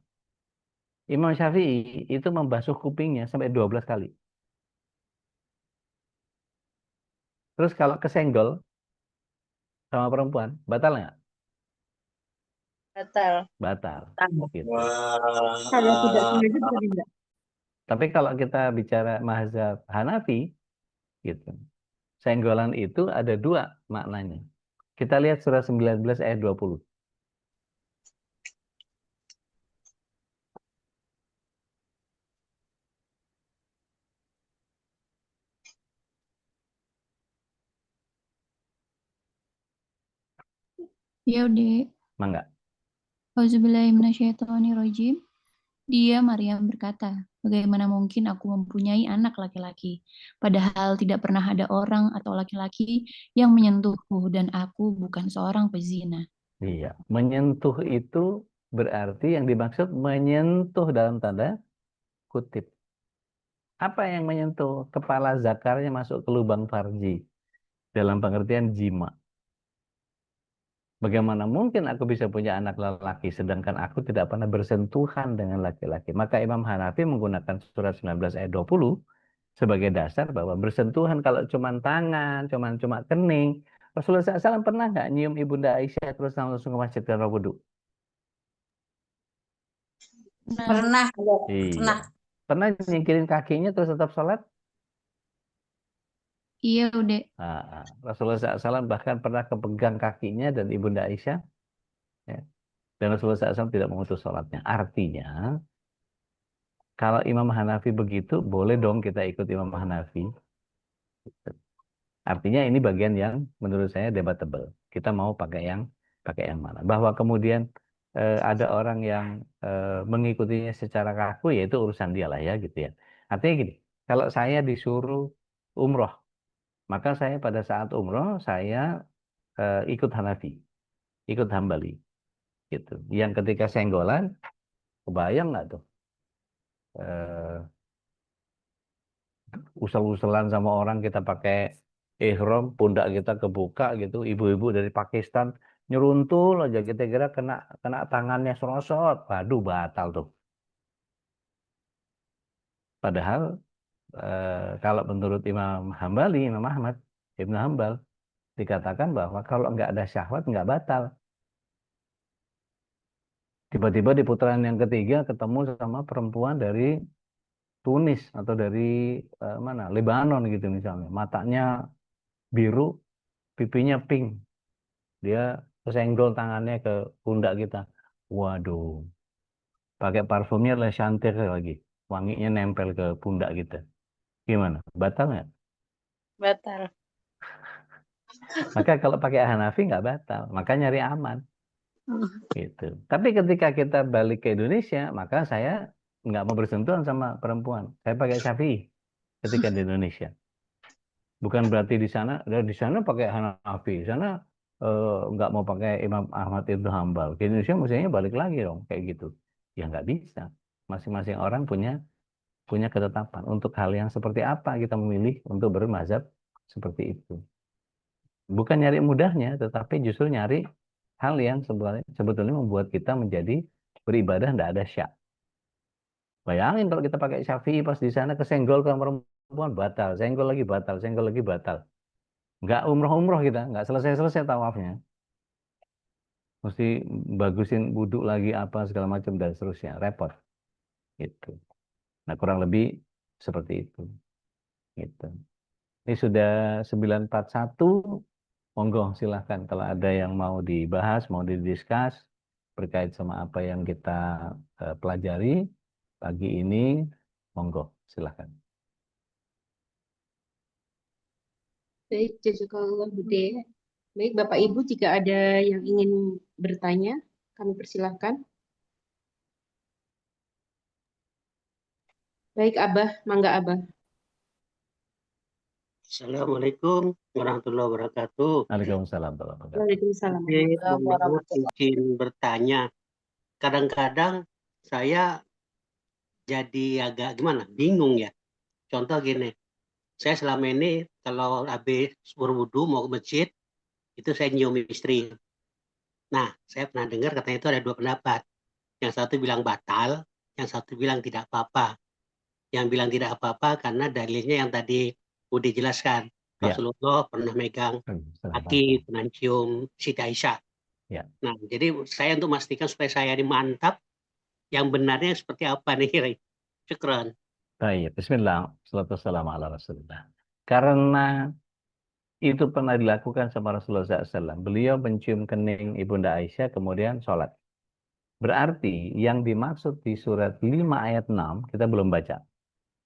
Imam Syafi'i itu membasuh kupingnya sampai 12 kali. Terus kalau kesenggol sama perempuan, batal nggak? Batal. Batal. Gitu. Kalau tidak sengaja bisa tidak. Tapi kalau kita bicara mazhab Hanafi, gitu, senggolan itu ada dua maknanya. Kita lihat surah 19 ayat 20. Ya udah. Mangga. Auzubillahiminasyaitonirrajim. Dia Maryam berkata, bagaimana mungkin aku mempunyai anak laki-laki, padahal tidak pernah ada orang atau laki-laki yang menyentuhku dan aku bukan seorang pezina. Iya, menyentuh itu berarti yang dimaksud menyentuh dalam tanda kutip. Apa yang menyentuh? Kepala zakarnya masuk ke lubang farji dalam pengertian jima. Bagaimana mungkin aku bisa punya anak lelaki sedangkan aku tidak pernah bersentuhan dengan laki-laki? Maka Imam Hanafi menggunakan surat 19 ayat 20 sebagai dasar bahwa bersentuhan kalau cuma tangan, cuma kening. Rasulullah SAW pernah nggak nyium Ibunda Aisyah terus langsung ke masjid karena wudhu? Nah, Pernah, ada. Iya. Pernah. Pernah nyingkirin kakinya terus tetap sholat? iya udah. Rasulullah SAW bahkan pernah kepegang kakinya dan Ibunda Aisyah. Ya. Dan Rasulullah SAW tidak mengutus sholatnya. Artinya, kalau Imam Hanafi begitu, boleh dong kita ikut Imam Hanafi. Artinya ini bagian yang menurut saya debatable. Kita mau pakai yang mana? Bahwa kemudian ada orang yang mengikutinya secara kaku, ya itu urusan dia lah ya gitu ya. Artinya gini, kalau saya disuruh umroh, maka saya pada saat umroh saya ikut Hanafi, ikut Hambali, gitu. Yang ketika senggolan, kebayang nggak tuh? Usel-uselan sama orang kita pakai ihram, pundak kita kebuka gitu, ibu-ibu dari Pakistan nyeruntul aja kita kira kena kena tangannya serosot, waduh batal tuh. Padahal kalau menurut Imam Hambali, Imam Ahmad Ibnu Hambal dikatakan bahwa kalau nggak ada syahwat nggak batal. Tiba-tiba di putaran yang ketiga ketemu sama perempuan dari Tunis atau dari mana Lebanon gitu misalnya, matanya biru, pipinya pink. Dia kesenggol tangannya ke pundak kita. Waduh, pakai parfumnya Le Chanteur lagi. Wanginya nempel ke pundak kita. Gimana? Batal nggak? Batal. Maka kalau pakai Hanafi nggak batal. Maka nyari aman. Gitu. Tapi ketika kita balik ke Indonesia, maka saya nggak mau bersentuhan sama perempuan. Saya pakai Syafi'i ketika di Indonesia. Bukan berarti di sana pakai Hanafi, di sana nggak mau pakai Imam Ahmad Ibnu Hambal. Di Indonesia mestinya balik lagi dong kayak gitu. Ya nggak bisa. Masing-masing orang punya punya ketetapan. Untuk hal yang seperti apa kita memilih untuk bermazhab seperti itu. Bukan nyari mudahnya, tetapi justru nyari hal yang sebetulnya membuat kita menjadi beribadah tidak ada syak. Bayangin kalau kita pakai Syafi'i pas di sana kesenggol ke perempuan batal, senggol lagi batal, senggol lagi batal. Nggak umroh-umroh kita, nggak selesai-selesai tawafnya. mesti bagusin wudhu lagi apa segala macam dan seterusnya, repot gitu. Nah, kurang lebih seperti itu gitu. Ini sudah 9:41, monggo silahkan kalau ada yang mau dibahas, mau didiskus berkait sama apa yang kita pelajari pagi ini, monggo silahkan. Baik, jazakallah Bude. Baik, Bapak Ibu, jika ada yang ingin bertanya, kami persilahkan. Baik, Abah, mangga Abah. Assalamualaikum warahmatullahi wabarakatuh. Waalaikumsalam warahmatullahi wabarakatuh. Waalaikumsalam. Mohon izin bertanya. Kadang-kadang saya jadi agak gimana, bingung ya. Contoh gini, saya selama ini kalau habis berwudu mau ke masjid, itu saya nyium istri. Nah, saya pernah dengar katanya itu ada dua pendapat. Yang satu bilang batal, yang satu bilang tidak apa-apa. Yang bilang tidak apa-apa karena dalilnya yang tadi udah dijelaskan. Ya. Rasulullah pernah megang kaki, pernah cium Siti Aisyah. Ya. Nah, jadi saya untuk memastikan supaya saya dimantap, yang benarnya seperti apa nih? Syukran. Baik, bismillah, salatu wassalamu ala rasulillah. Karena itu pernah dilakukan sama Rasulullah SAW. Beliau mencium kening Ibunda Aisyah, kemudian sholat. Berarti yang dimaksud di surat 5 ayat 6, kita belum baca.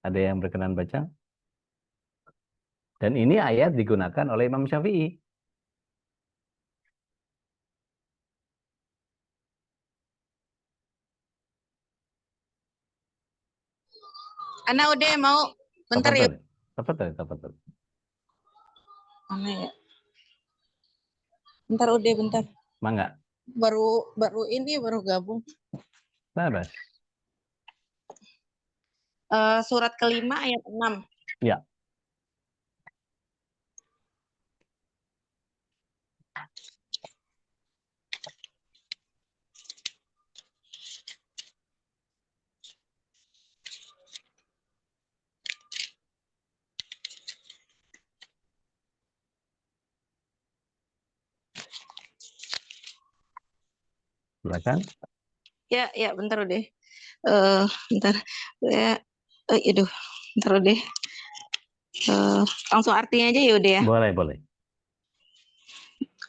Ada yang berkenan baca? Dan ini ayat digunakan oleh Imam Syafi'i. Ana udah mau bentar ya. Tafadhol. Mana ya? Bentar udah bentar. Mangga. Baru gabung. Bebas. Surat kelima ayat 6. Ya. Silakan. Ya, bentar udah. Bentar. Ya, bentar udah. Langsung artinya aja ya udah ya. Boleh.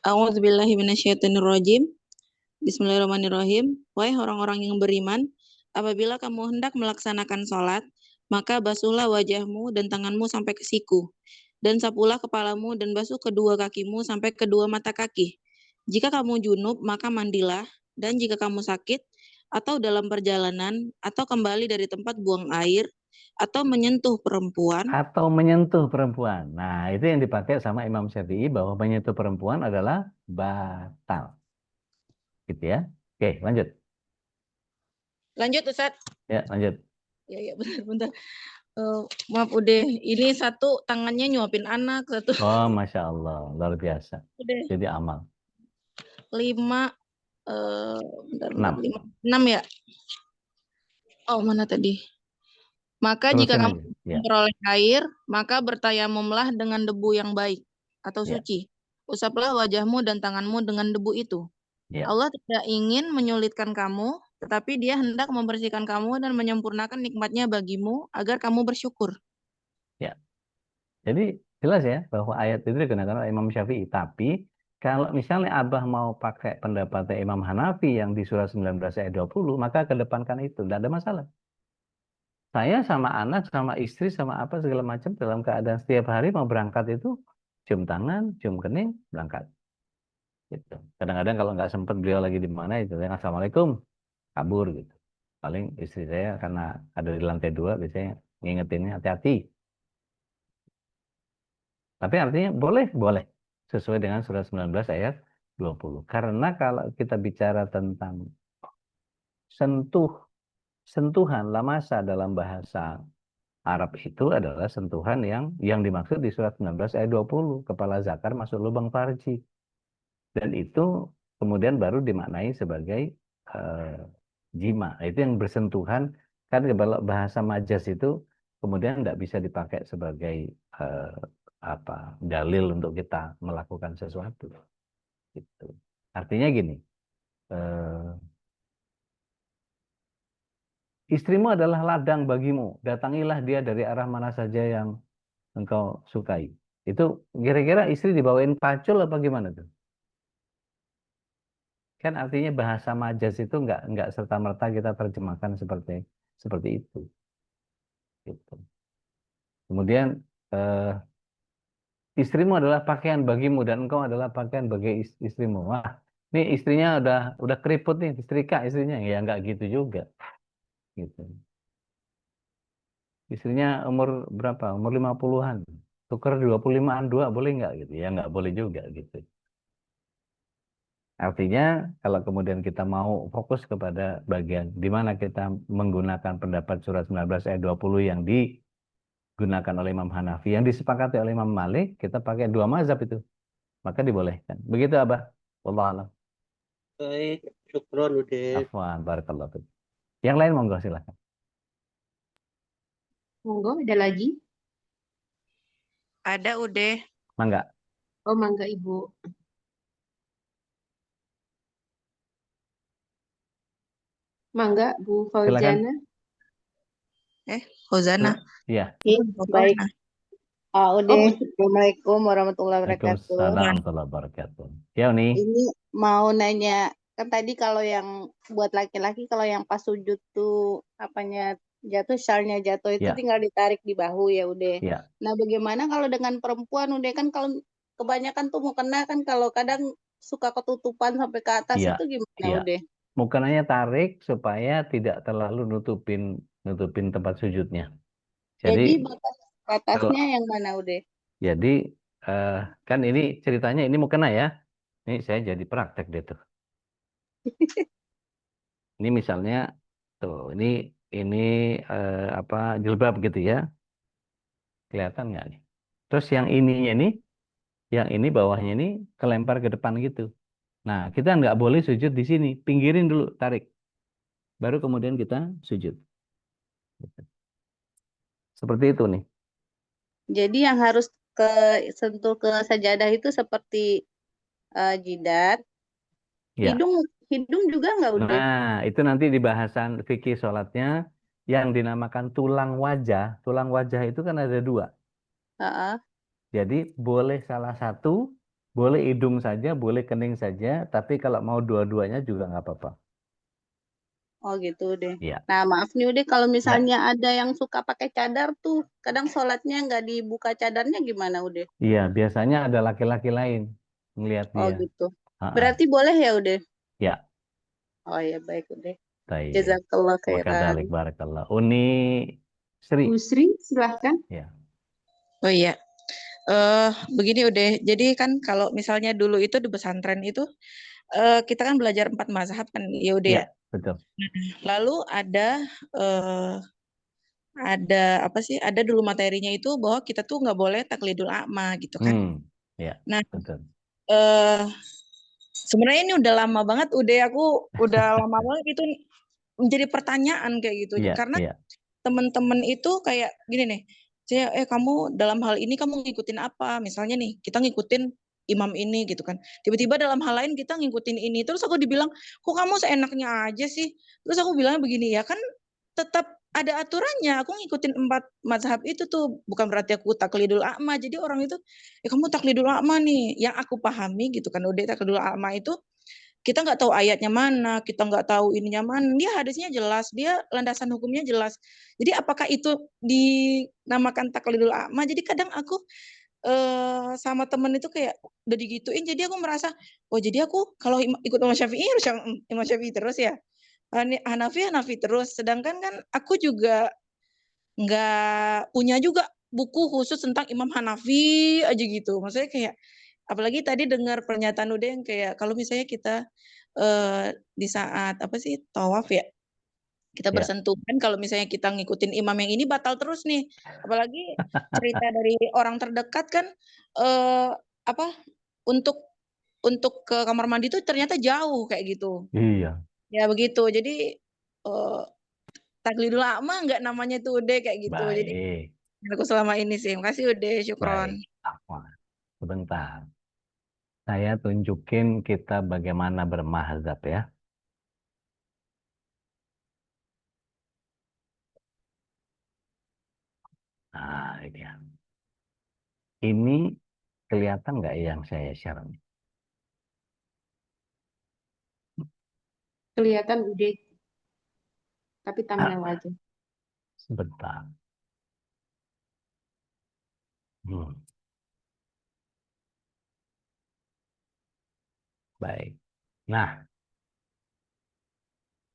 A'udzubillahi minasyaitonirrajim. Bismillahirrahmanirrahim. Wahai orang-orang yang beriman, apabila kamu hendak melaksanakan sholat, maka basuhlah wajahmu dan tanganmu sampai ke siku, dan sapulah kepalamu dan basuh kedua kakimu sampai kedua mata kaki. Jika kamu junub, maka mandilah, dan jika kamu sakit, atau dalam perjalanan, atau kembali dari tempat buang air, atau menyentuh perempuan. Nah, itu yang dipakai sama Imam Syafi'i, bahwa menyentuh perempuan adalah batal. Gitu ya. Oke, lanjut. Lanjut, Ustaz. Ya, lanjut. Ya, bentar. Maaf, udah. Ini satu tangannya nyuapin anak, satu. Oh, Masya Allah. Luar biasa. Udah. Jadi amal. 5, 6 ya? Oh, mana tadi? Maka Terusin jika kamu aja. Ya. memperoleh air, maka bertayamumlah dengan debu yang baik atau Ya. suci. Usaplah wajahmu dan tanganmu dengan debu itu. Ya. Allah tidak ingin menyulitkan kamu, tetapi Dia hendak membersihkan kamu dan menyempurnakan nikmat-Nya bagimu agar kamu bersyukur. Ya. Jadi jelas ya bahwa ayat itu digunakan oleh Imam Syafi'i. Tapi kalau misalnya Abah mau pakai pendapatnya Imam Hanafi yang di surah 19 ayat 20, maka kedepankan itu, tidak ada masalah. Saya sama anak, sama istri, sama apa segala macam dalam keadaan setiap hari mau berangkat itu cium tangan, cium kening, berangkat. Gitu. Kadang-kadang kalau nggak sempat beliau lagi di mana itu, assalamualaikum, kabur gitu. Paling istri saya karena ada di lantai 2 biasanya ngingetinnya hati-hati. Tapi artinya boleh sesuai dengan surah 19 ayat 20. Karena kalau kita bicara tentang sentuhan lamasa dalam bahasa Arab itu adalah sentuhan yang dimaksud di surat 19 ayat 20, kepala zakar masuk lubang farji. Dan itu kemudian baru dimaknai sebagai jima. Itu yang bersentuhan, kan kalau bahasa majas itu kemudian tidak bisa dipakai sebagai dalil untuk kita melakukan sesuatu. Gitu. Artinya gini, eh, istrimu adalah ladang bagimu, datangilah dia dari arah mana saja yang engkau sukai. Itu kira-kira istri dibawain pacul apa gimana tuh? Kan artinya bahasa majas itu nggak serta-merta kita terjemahkan seperti itu. Gitu. Kemudian eh, istrimu adalah pakaian bagimu dan engkau adalah pakaian bagi istrimu. Wah, ini istrinya udah keriput nih, setrika istrinya. Ya nggak gitu juga. Gitu. Istrinya umur berapa? Umur 50-an. Tuker 25-an dua boleh nggak gitu? Ya nggak boleh juga gitu. Artinya kalau kemudian kita mau fokus kepada bagian di mana kita menggunakan pendapat surat 19 ayat 20 yang digunakan oleh Imam Hanafi, yang disepakati oleh Imam Malik, kita pakai dua mazhab itu. Maka dibolehkan. Begitu Abah. Wallahu a'lam. Baik, syukron udah. Afwan, barakallahu fiik. Yang lain monggo silakan. Monggo, ada lagi? Ada udah. Mangga. Oh, mangga Ibu. Mangga Bu Silakan. Fauzana. Hozana. Iya. Baik. Udah. Oh, Assalamualaikum warahmatullahi wabarakatuh. Waalaikumsalam warahmatullahi wabarakatuh. Ya, Uni. Ini mau nanya, kan tadi kalau yang buat laki-laki, kalau yang pas sujud tuh apanya jatuh, syalnya jatuh itu Ya. tinggal ditarik di bahu ya udah. Ya. Nah, bagaimana kalau dengan perempuan udah, kan kalau kebanyakan tuh mau kena kan kalau kadang suka ketutupan sampai ke atas Iya. itu gimana Iya. udah? Mukenanya tarik supaya tidak terlalu nutupin tempat sujudnya. Jadi Jadi batasnya yang mana udah? Jadi kan ini ceritanya ini mukena ya. Ini saya jadi praktek deh tuh. Ini misalnya tuh ini apa jilbab gitu ya. Kelihatan nggak nih? Terus yang ininya nih, yang ini bawahnya ini kelempar ke depan gitu. Nah, kita nggak boleh sujud di sini. Pinggirin dulu, tarik. Baru kemudian kita sujud. Seperti itu nih. Jadi yang harus sentuh ke sajadah itu seperti jidat, Ya. hidung juga nggak udah? Nah, itu nanti di bahasan fikih sholatnya yang dinamakan tulang wajah. Tulang wajah itu kan ada dua. Heeh. Jadi boleh salah satu, boleh hidung saja, boleh kening saja. Tapi kalau mau dua-duanya juga nggak apa-apa. Oh gitu deh. Ya. Nah maaf nih udah kalau misalnya ada yang suka pakai cadar tuh, kadang sholatnya nggak dibuka cadarnya gimana udah? Iya, biasanya ada laki-laki lain melihat Oh dia. gitu. Ha-ha. Berarti boleh ya udah? Ya, Oh ya baik udah. baik. Jazakallah Makadalik khairan. barakallah. Uni Sri. Bu Sri, silahkan. Ya. Oh iya. Begini udah. Jadi kan kalau misalnya dulu itu di pesantren itu kita kan belajar 4 mazhab kan. Ya udah ya. Ya, betul. Lalu ada apa sih? Ada dulu materinya itu bahwa kita tuh nggak boleh taklidul a'ma gitu kan. Ya, Nah, betul. sebenarnya ini udah lama banget, aku udah lama banget itu menjadi pertanyaan kayak gitu. Iya, Karena iya. teman-teman itu kayak gini nih, kamu dalam hal ini kamu ngikutin apa? Misalnya nih, kita ngikutin imam ini gitu kan. Tiba-tiba dalam hal lain kita ngikutin ini. Terus aku dibilang, kok kamu seenaknya aja sih? Terus aku bilangnya begini, ya kan tetap ada aturannya. Aku ngikutin 4 mazhab itu tuh. Bukan berarti aku taklidul a'ma. Jadi orang itu, kamu taklidul a'ma nih. Yang aku pahami gitu kan, udah taklidul a'ma itu kita nggak tahu ayatnya mana, kita nggak tahu ininya mana, dia hadisnya jelas, dia landasan hukumnya jelas. Jadi apakah itu dinamakan taklidul a'ma? Jadi kadang aku sama temen itu kayak udah digituin, jadi aku merasa, oh jadi aku kalau ikut Imam Syafi'i harus Imam Syafi'i terus ya, Hanafi terus. Sedangkan kan aku juga nggak punya juga buku khusus tentang Imam Hanafi aja gitu. Maksudnya kayak apalagi tadi dengar pernyataan udah yang kayak kalau misalnya kita di saat apa sih tawaf ya, kita Ya. bersentuhan kalau misalnya kita ngikutin imam yang ini batal terus nih. Apalagi cerita dari orang terdekat kan apa untuk ke kamar mandi itu ternyata jauh kayak gitu. Iya. Ya begitu. Jadi taklidul a'ma nggak namanya tuh udah kayak gitu. Jadi Baik. aku selama ini sih. Makasih udah, syukron. Baik. Afwan. Sebentar. Saya tunjukin kita bagaimana bermahzab ya. Nah, ini dia. Ini kelihatan nggak yang saya share? Kelihatan udah, tapi thumbnail aja. Sebentar. Baik. Nah,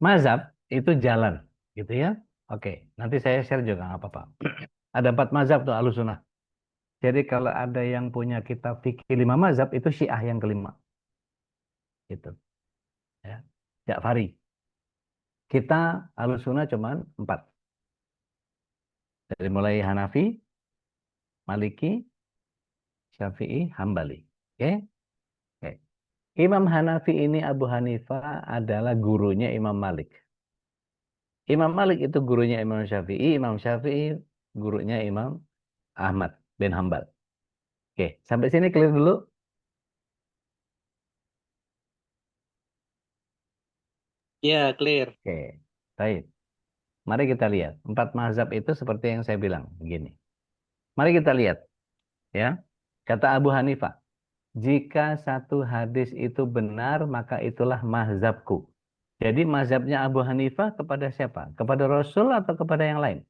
mazhab itu jalan, gitu ya. Oke, nanti saya share juga nggak apa-apa. Ada 4 mazhab tuh Ahlussunnah. Jadi kalau ada yang punya kitab fikih 5 mazhab, itu Syiah yang kelima. Gitu. Ya. Ja'fari. Kita Ahlussunnah cuman 4. Dari mulai Hanafi, Maliki, Syafi'i, Hambali. Oke? Oke. Imam Hanafi ini Abu Hanifah adalah gurunya Imam Malik. Imam Malik itu gurunya Imam Syafi'i, Imam Syafi'i gurunya Imam Ahmad bin Hambal. Oke, sampai sini clear dulu. Ya, clear. Oke, baik. Mari kita lihat. 4 mazhab itu seperti yang saya bilang. Begini. Mari kita lihat. Ya, kata Abu Hanifah. Jika satu hadis itu benar, maka itulah mazhabku. Jadi mazhabnya Abu Hanifah kepada siapa? Kepada Rasul atau kepada yang lain?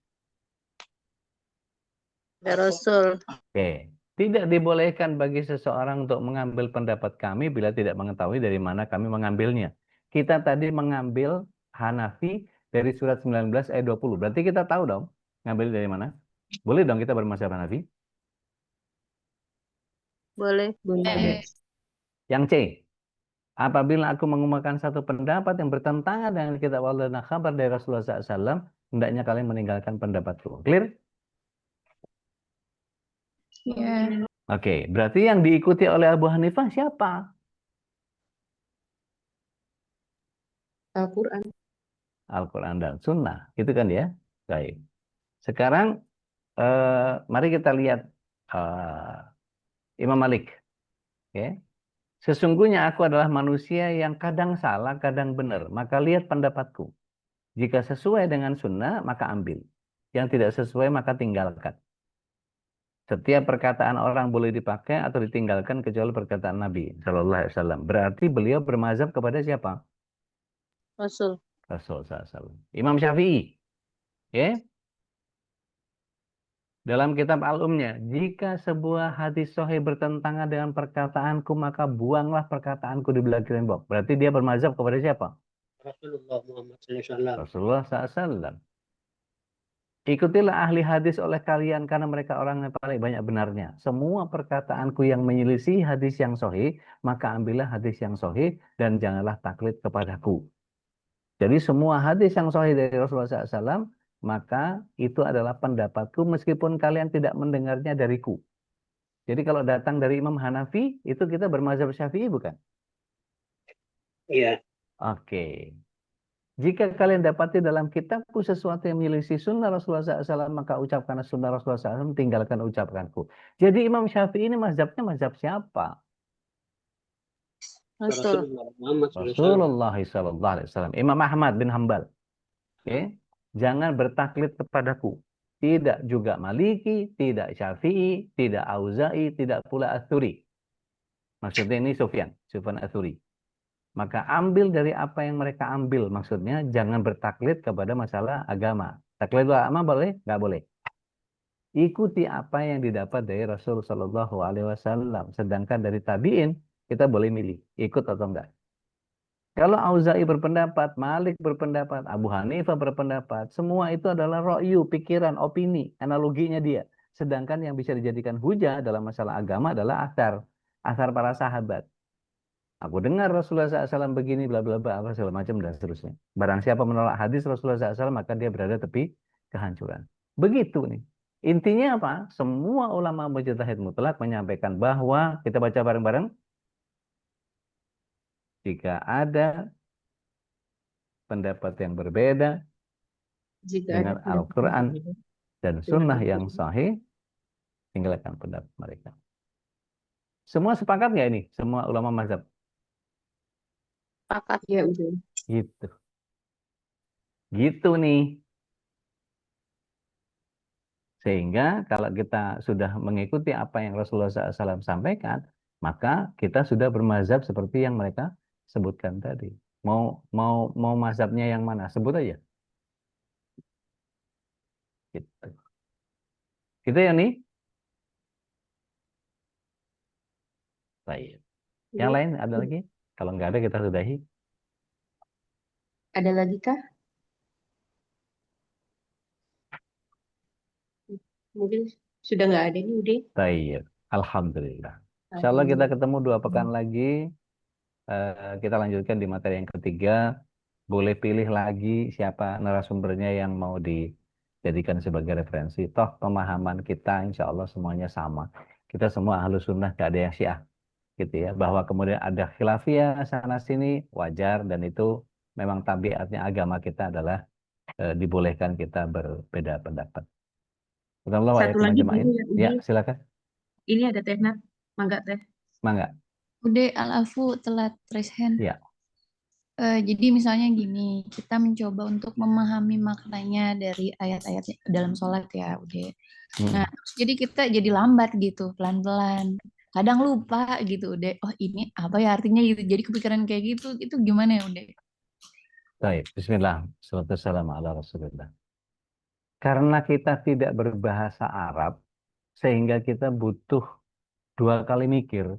Ya Rasul. Oke. Tidak dibolehkan bagi seseorang untuk mengambil pendapat kami bila tidak mengetahui dari mana kami mengambilnya. Kita tadi mengambil Hanafi dari surat 19 ayat 20. Berarti kita tahu dong ngambil dari mana? Boleh dong kita bermazhab Hanafi? Boleh. Oke. Yang C. Apabila aku mengumumkan satu pendapat yang bertentangan dengan kitab Allah dan kabar dari Rasulullah SAW, hendaknya kalian meninggalkan pendapatku. Clear? Ya. Oke, berarti yang diikuti oleh Abu Hanifah siapa? Al-Quran. Al-Quran dan Sunnah. Itu kan ya? Baik. Sekarang, mari kita lihat Imam Malik. Oke. Sesungguhnya aku adalah manusia yang kadang salah, kadang benar. Maka lihat pendapatku. Jika sesuai dengan sunnah, maka ambil. Yang tidak sesuai, maka tinggalkan. Setiap perkataan orang boleh dipakai atau ditinggalkan kecuali perkataan Nabi Shallallahu Alaihi Wasallam. Berarti beliau bermazhab kepada siapa? Rasul. Rasul SAW. Imam Syafi'i. Ya. Dalam kitab Al-Umnya, jika sebuah hadis sahih bertentangan dengan perkataanku, maka buanglah perkataanku di belakang tembok. Berarti dia bermazhab kepada siapa? Rasulullah Muhammad SAW. Rasulullah SAW. Ikutilah ahli hadis oleh kalian karena mereka orang yang paling banyak benarnya. Semua perkataanku yang menyelisih hadis yang sahih, maka ambillah hadis yang sahih dan janganlah taklid kepadaku. Jadi semua hadis yang sahih dari Rasulullah SAW, maka itu adalah pendapatku meskipun kalian tidak mendengarnya dariku. Jadi kalau datang dari Imam Hanafi, itu kita bermazhab Syafi'i bukan? Iya. Oke. Jika kalian dapati dalam kitabku sesuatu yang menyelisih sunnah Rasulullah SAW, maka ucapkan sunnah Rasulullah SAW, tinggalkan ucapkanku. Jadi Imam Syafi'i ini mazhabnya mazhab siapa? Rasul. Rasulullah SAW. Imam Ahmad bin Hambal. Oke. Jangan bertaklid kepadaku. Tidak juga Maliki, tidak Syafi'i, tidak Auza'i, tidak pula Atsuri. Maksudnya ini Sufyan Atsuri. Maka ambil dari apa yang mereka ambil. Maksudnya jangan bertaklid kepada masalah agama. Taklid agama boleh? Nggak boleh. Ikuti apa yang didapat dari Rasul Shallallahu Alaihi Wasallam. Sedangkan dari tabiin kita boleh milih ikut atau enggak. Kalau Auza'i berpendapat, Malik berpendapat, Abu Hanifah berpendapat, semua itu adalah ro'yu, pikiran, opini, analoginya dia. Sedangkan yang bisa dijadikan hujah dalam masalah agama adalah asar para sahabat. Aku dengar Rasulullah SAW begini, bla bla bla, apa segala macam dan seterusnya. Barang siapa menolak hadis Rasulullah SAW, maka dia berada tepi kehancuran. Begitu nih. Intinya apa? Semua ulama mujtahid mutlak menyampaikan bahwa, kita baca bareng-bareng, jika ada pendapat yang berbeda dengan Al-Quran dan Sunnah yang sahih, tinggalkan pendapat mereka. Semua sepakat nggak ini? Semua ulama mazhab? Sepakat. Ya, udah. Gitu. Gitu nih. Sehingga kalau kita sudah mengikuti apa yang Rasulullah SAW sampaikan, maka kita sudah bermazhab seperti yang mereka sebutkan tadi. Mau mazhabnya yang mana? Sebut aja. Gitu. Gitu ya nih. Baik. Yang lain ada lagi? Kalau nggak ada kita sudahi. Ada lagi kah? Mungkin sudah nggak ada nih, Ude. Baik. Alhamdulillah. Insya Allah kita ketemu 2 pekan lagi. Kita lanjutkan di materi yang ketiga. Boleh pilih lagi siapa narasumbernya yang mau dijadikan sebagai referensi. Toh pemahaman kita insya Allah semuanya sama. Kita semua ahlus sunnah, gak ada yang syiah. Gitu ya. Bahwa kemudian ada khilafiyah sana sini wajar, dan itu memang tabiatnya agama kita adalah dibolehkan kita berbeda pendapat. Satu lagi Jemaah. Ya, silakan. Ini ada teh Nat, mangga teh. Mangga. Udah Al-Afu telat raise hand. Ya. Jadi misalnya gini, kita mencoba untuk memahami maknanya dari ayat-ayat dalam sholat ya, udah. Nah, jadi kita jadi lambat gitu, pelan-pelan. Kadang lupa gitu, udah. Oh ini apa ya artinya gitu. Jadi kepikiran kayak gitu, itu gimana ya, udah? Baik, bismillah. Assalamualaikum ala Rasulullah. Karena kita tidak berbahasa Arab, sehingga kita butuh 2 kali mikir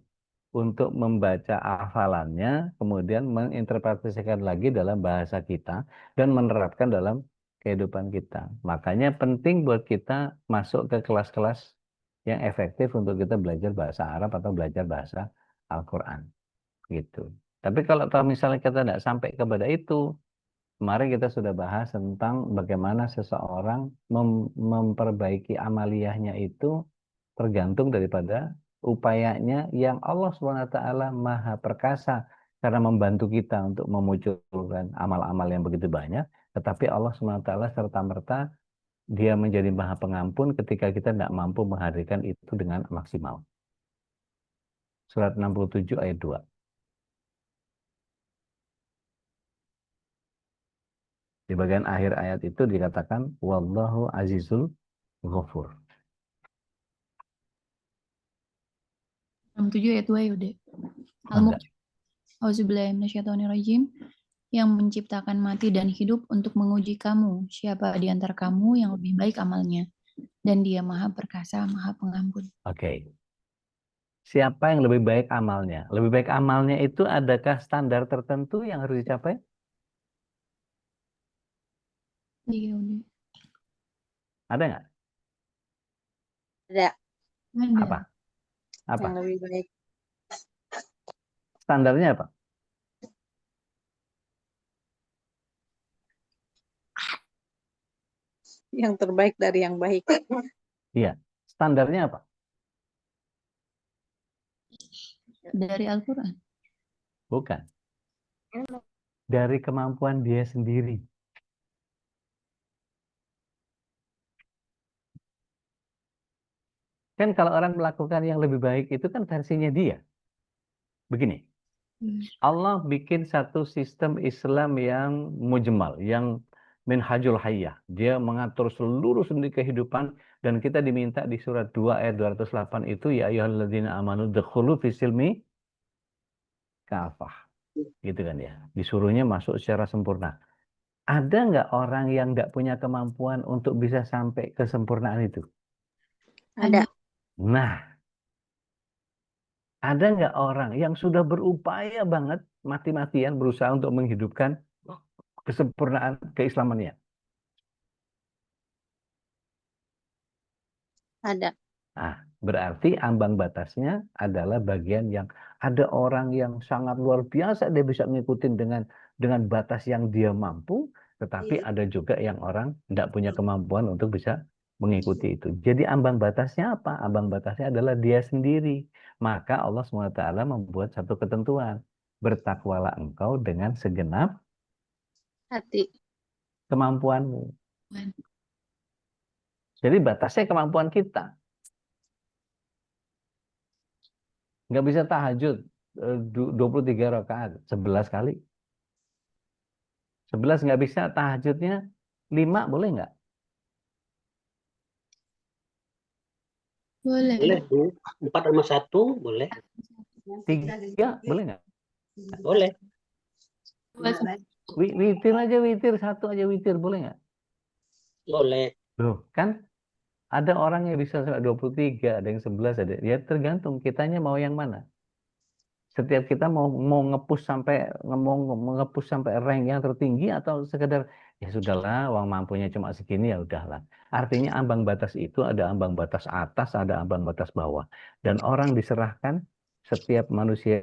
untuk membaca hafalannya, kemudian menginterpretasikan lagi dalam bahasa kita, dan menerapkan dalam kehidupan kita. Makanya penting buat kita masuk ke kelas-kelas yang efektif untuk kita belajar bahasa Arab atau belajar bahasa Al-Quran. Gitu. Tapi kalau misalnya kita tidak sampai kepada itu, kemarin kita sudah bahas tentang bagaimana seseorang memperbaiki amaliyahnya itu tergantung daripada upayanya yang Allah SWT Maha Perkasa karena membantu kita untuk memunculkan amal-amal yang begitu banyak, tetapi Allah SWT serta-merta Dia menjadi Maha Pengampun ketika kita tidak mampu menghadirkan itu dengan maksimal. Surat 67 ayat 2. Di bagian akhir ayat itu dikatakan wallahu azizul ghafur. 67 ayat 2 ya udah. Auzubillahiminasyaitonirrajim. Yang menciptakan mati dan hidup untuk menguji kamu. Siapa di antara kamu yang lebih baik amalnya? Dan Dia Maha Perkasa, Maha Pengampun. Oke. Siapa yang lebih baik amalnya? Lebih baik amalnya itu adakah standar tertentu yang harus dicapai? Iya, udah. Ada nggak? Ada. Apa? Apa? Yang lebih baik. Standarnya apa? Yang terbaik dari yang baik. Iya. Standarnya apa? Dari Al-Quran. Bukan. Dari kemampuan dia sendiri. Kan kalau orang melakukan yang lebih baik itu kan versinya dia. Begini. Allah bikin satu sistem Islam yang mujmal, yang minhajul hayyah. Dia mengatur seluruh sendi kehidupan, dan kita diminta di surat 2 ayat 208 itu, ya ayyuhalladzina amanu dkhulu fisilmi kafah. Gitu kan ya. Disuruhnya masuk secara sempurna. Ada nggak orang yang nggak punya kemampuan untuk bisa sampai kesempurnaan itu? Ada. Nah, ada nggak orang yang sudah berupaya banget, mati-matian berusaha untuk menghidupkan kesempurnaan keislamannya? Ada. Nah, berarti ambang batasnya adalah bagian yang ada orang yang sangat luar biasa, dia bisa ngikutin dengan batas yang dia mampu, tetapi ada juga yang orang tidak punya kemampuan untuk bisa mengikuti itu. Jadi ambang batasnya apa? Ambang batasnya adalah dia sendiri. Maka Allah SWT membuat satu ketentuan. Bertakwalah engkau dengan segenap Hati. kemampuanmu. Jadi batasnya kemampuan kita. Nggak bisa tahajud 23 rakaat, 11 kali. 11 nggak bisa, tahajudnya 5 boleh nggak? Boleh. Boleh, Bu. 4 sama 1, boleh. 3, boleh nggak? Boleh. Witir aja, witir. 1 aja witir, boleh nggak? Boleh. Loh, kan ada orang yang bisa sampai 23, ada yang 11, ada. Ya tergantung kitanya mau yang mana. Setiap kita mau ngepush sampai ngepush sampai rank yang tertinggi atau sekedar ya sudahlah, uang mampunya cuma segini ya udahlah. Artinya ambang batas itu ada ambang batas atas, ada ambang batas bawah. Dan orang diserahkan setiap manusia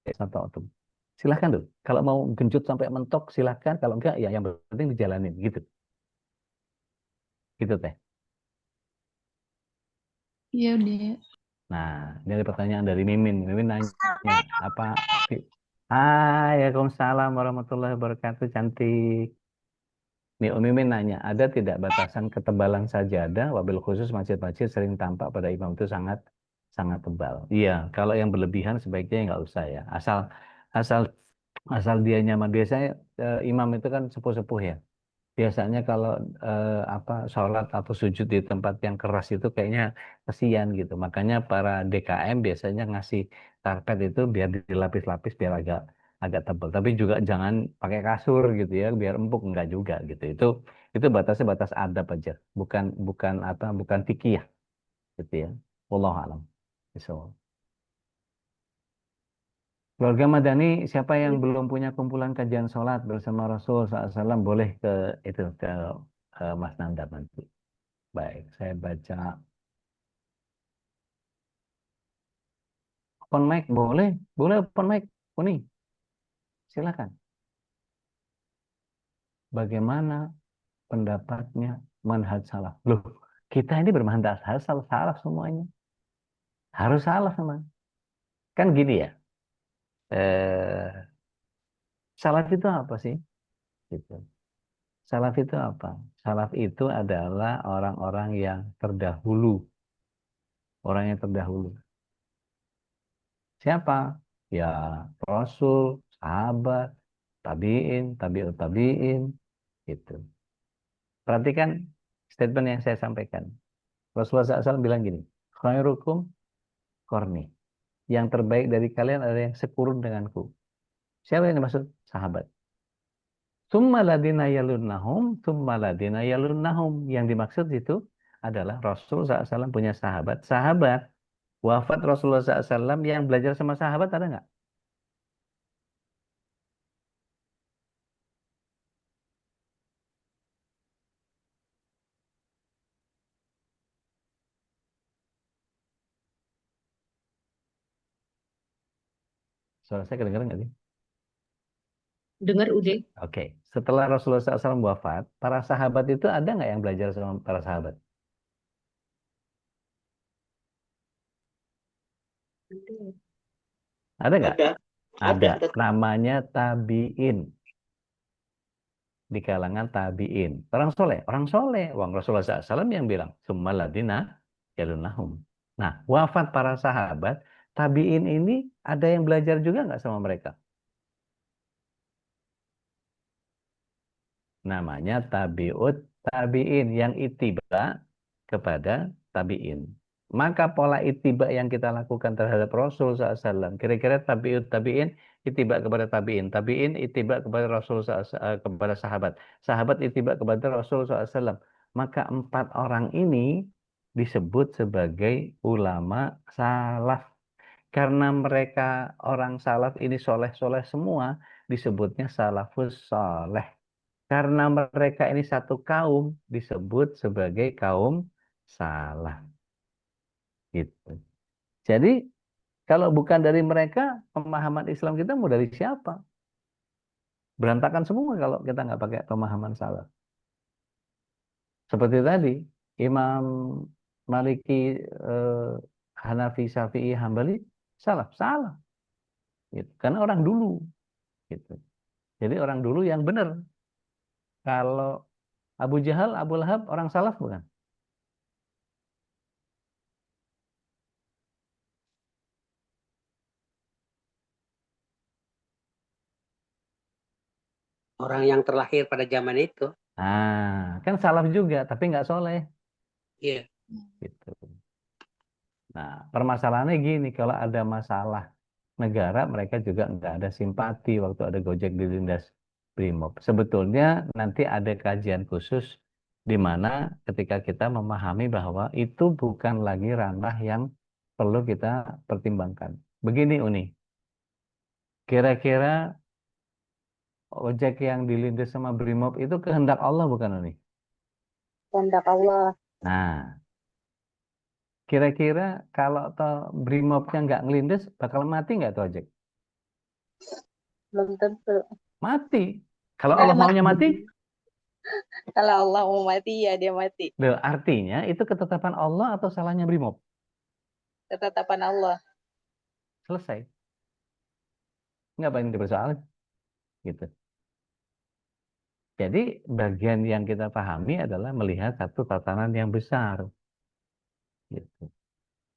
satu autum. Silahkan tuh. Kalau mau genjot sampai mentok silahkan. Kalau enggak ya yang penting dijalanin gitu. Gitu teh. Iya udah. Nah, ini ada pertanyaan dari Mimin. Mimin nanya apa? Waalaikumsalam warahmatullahi wabarakatuh. Cantik. Nih, Mimin nanya, ada tidak batasan ketebalan sajadah? Wabil khusus masjid-masjid sering tampak pada imam itu sangat sangat tebal. Iya, kalau yang berlebihan sebaiknya nggak usah ya. Asal asal asal dia nyaman. Biasanya imam itu kan sepuh-sepuh ya. Biasanya kalau apa sholat atau sujud di tempat yang keras itu kayaknya kesian gitu. Makanya para DKM biasanya ngasih karpet itu biar dilapis-lapis biar agak agak tebal. Tapi juga jangan pakai kasur gitu ya, biar empuk enggak juga gitu. Itu batasnya batas adab aja, bukan bukan apa bukan fikih gitu ya. Wallahu alam. So, keluarga Madani, siapa yang belum punya kumpulan kajian sholat bersama Rasul SAW boleh ke itu ke Mas Nanda nanti. Baik, saya baca. Open mic boleh, boleh open mic. Kuning, silakan. Bagaimana pendapatnya manhaj salaf? Loh, kita ini bermanhaj salaf, salaf semuanya. Harus salaf memang. Kan gini ya. Eh, salaf itu apa sih? Gitu. Salaf itu apa? Salaf itu adalah orang-orang yang terdahulu. Orang yang terdahulu. Siapa? Ya, Rasul, sahabat, tabi'in, tabi'ut tabi'in, gitu. Perhatikan statement yang saya sampaikan. Rasulullah SAW bilang gini, khairukum korni. Yang terbaik dari kalian adalah yang sekurun denganku. Siapa yang dimaksud? Sahabat. Summa ladina yalunnahum, summa ladina yalunnahum. Yang dimaksud itu adalah Rasul SAW punya sahabat. Sahabat, wafat Rasulullah SAW yang belajar sama sahabat ada nggak? Suara saya kedengeran nggak sih? Dengar Ude? Oke, setelah Rasulullah SAW wafat, para sahabat itu ada nggak yang belajar sama para sahabat? Ada nggak? Ada. Ada. Ada. Namanya tabi'in. Di kalangan tabi'in. Orang soleh. Orang soleh. Wang Rasulullah SAW yang bilang, Summaladina yalunahum. Nah, wafat para sahabat, tabi'in ini ada yang belajar juga nggak sama mereka? Namanya tabi'ut tabi'in. Yang itiba kepada tabi'in. Maka pola itiba yang kita lakukan terhadap Rasul SAW, kira-kira tabi'ut tabi'in itiba kepada tabi'in, tabi'in itiba kepada Rasul SAW, kepada sahabat, sahabat itiba kepada Rasul SAW. Maka 4 orang ini disebut sebagai ulama salaf. Karena mereka orang salaf ini soleh-soleh semua, disebutnya salafus soleh. Karena mereka ini satu kaum, disebut sebagai kaum salaf. Gitu. Jadi kalau bukan dari mereka, pemahaman Islam kita mau dari siapa? Berantakan semua kalau kita nggak pakai pemahaman salaf. Seperti tadi, Imam Maliki, eh, Hanafi, Syafi'i, Hambali, salaf, salah. Gitu. Karena orang dulu. Gitu. Jadi orang dulu yang benar. Kalau Abu Jahal, Abu Lahab, orang salaf bukan? Orang yang terlahir pada zaman itu. Nah, kan salaf juga, tapi nggak soleh. Iya. Gitu. Nah, permasalahannya gini, kalau ada masalah negara, mereka juga nggak ada simpati waktu ada Gojek dilindas Brimob. Sebetulnya nanti ada kajian khusus di mana ketika kita memahami bahwa itu bukan lagi ranah yang perlu kita pertimbangkan. Begini Uni, kira-kira ojek yang dilindas sama Brimob itu kehendak Allah bukan Uni? Kehendak Allah. Nah, kira-kira kalau toh Brimobnya nggak ngelindes, bakal mati nggak tuh ojek? Belum tentu. Mati. Kalau Allah maunya mati? Kalau Allah mau mati, ya dia mati. Loh, artinya itu ketetapan Allah atau salahnya Brimob? Ketetapan Allah. Selesai. Nggak banyak dipersoalkan. Gitu. Jadi bagian yang kita pahami adalah melihat satu tatanan yang besar. Gitu.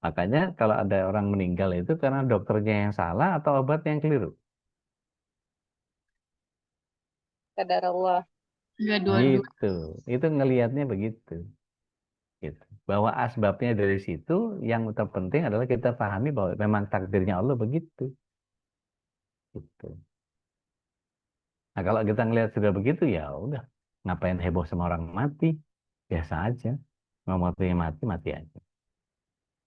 Makanya kalau ada orang meninggal itu karena dokternya yang salah atau obatnya yang keliru? Kadar Allah. Ya, dua-dua. Gitu. Itu ngelihatnya begitu. Gitu. Bahwa asbabnya dari situ, yang terpenting adalah kita pahami bahwa memang takdirnya Allah begitu. Gitu. Nah kalau kita ngelihat sudah begitu, ya udah, ngapain heboh sama orang mati? Biasa aja. Mau mati mati aja.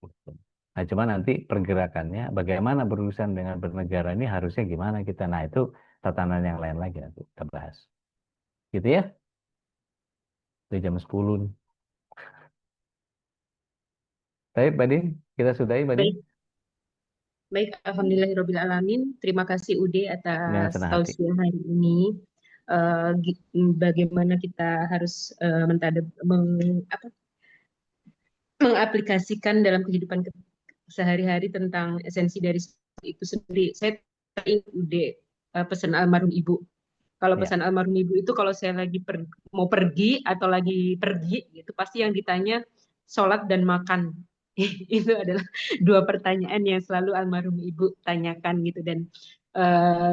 Gitu. Nah cuma nanti pergerakannya, bagaimana berurusan dengan bernegara ini harusnya gimana kita. Nah itu tatanan yang lain lagi nanti kita bahas. Gitu ya. Udah jam 10 nih. Baik, Badin, kita sudahi, Badin. Baik, alhamdulillahirrabbilalamin. Terima kasih Ude Dengan atas senang hati. tausiah hari ini. Bagaimana kita harus mengaplikasikan dalam kehidupan sehari-hari tentang esensi dari itu sendiri. Saya teringat Ude pesan almarhum ibu. Kalau pesan almarhum ibu itu kalau saya lagi mau pergi atau lagi pergi, gitu pasti yang ditanya sholat dan makan. Itu adalah dua pertanyaan yang selalu almarhum ibu tanyakan gitu. Dan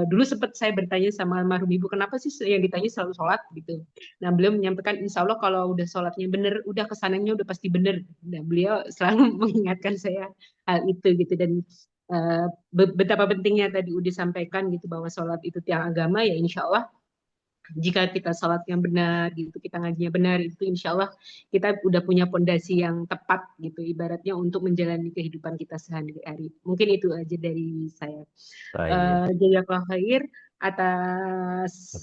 dulu sempat saya bertanya sama almarhum ibu, kenapa sih yang ditanya selalu sholat gitu. Nah beliau menyampaikan insya Allah kalau udah sholatnya bener, udah kesananya udah pasti bener. Nah beliau selalu mengingatkan saya hal itu gitu. Dan betapa pentingnya tadi udah sampaikan gitu bahwa sholat itu tiang agama, ya insya Allah jika kita sholat yang benar gitu, kita ngajinya benar, itu insya Allah kita udah punya pondasi yang tepat gitu, ibaratnya untuk menjalani kehidupan kita sehari-hari. Mungkin itu aja dari saya. Jazakallahu khair atas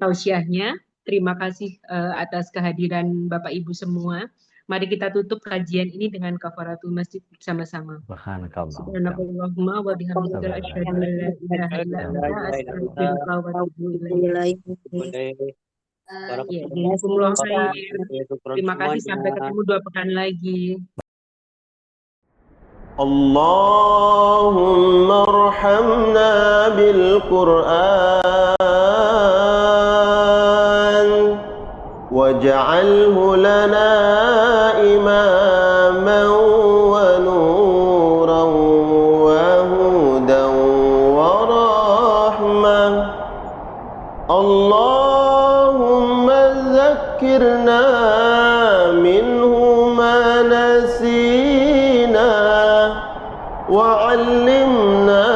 tausiahnya. Terima kasih atas kehadiran Bapak Ibu semua. Mari kita tutup kajian ini dengan kafaratul masjid bersama-sama. Subhanakallahumma wa bihamdika asyhadu an la ilaha illa anta astaghfiruka wa atubu ilaik. Jazakumullah khair. Terima kasih, sampai ketemu 2 pekan lagi. Allahumma arhamna bil Qur'an waj'alhu lana imaman wa nuran wa hudan wa rahmah. Allahumma zakkirna minhu ma nasina وعلمنا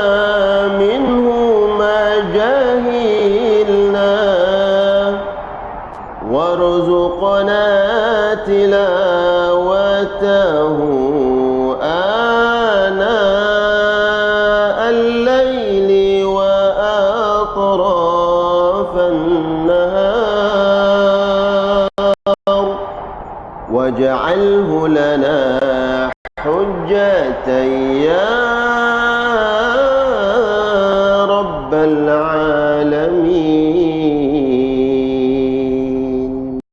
منه ما جهلنا وارزقنا تلاوته آناء الليل وأطراف النهار واجعله لنا حجة يا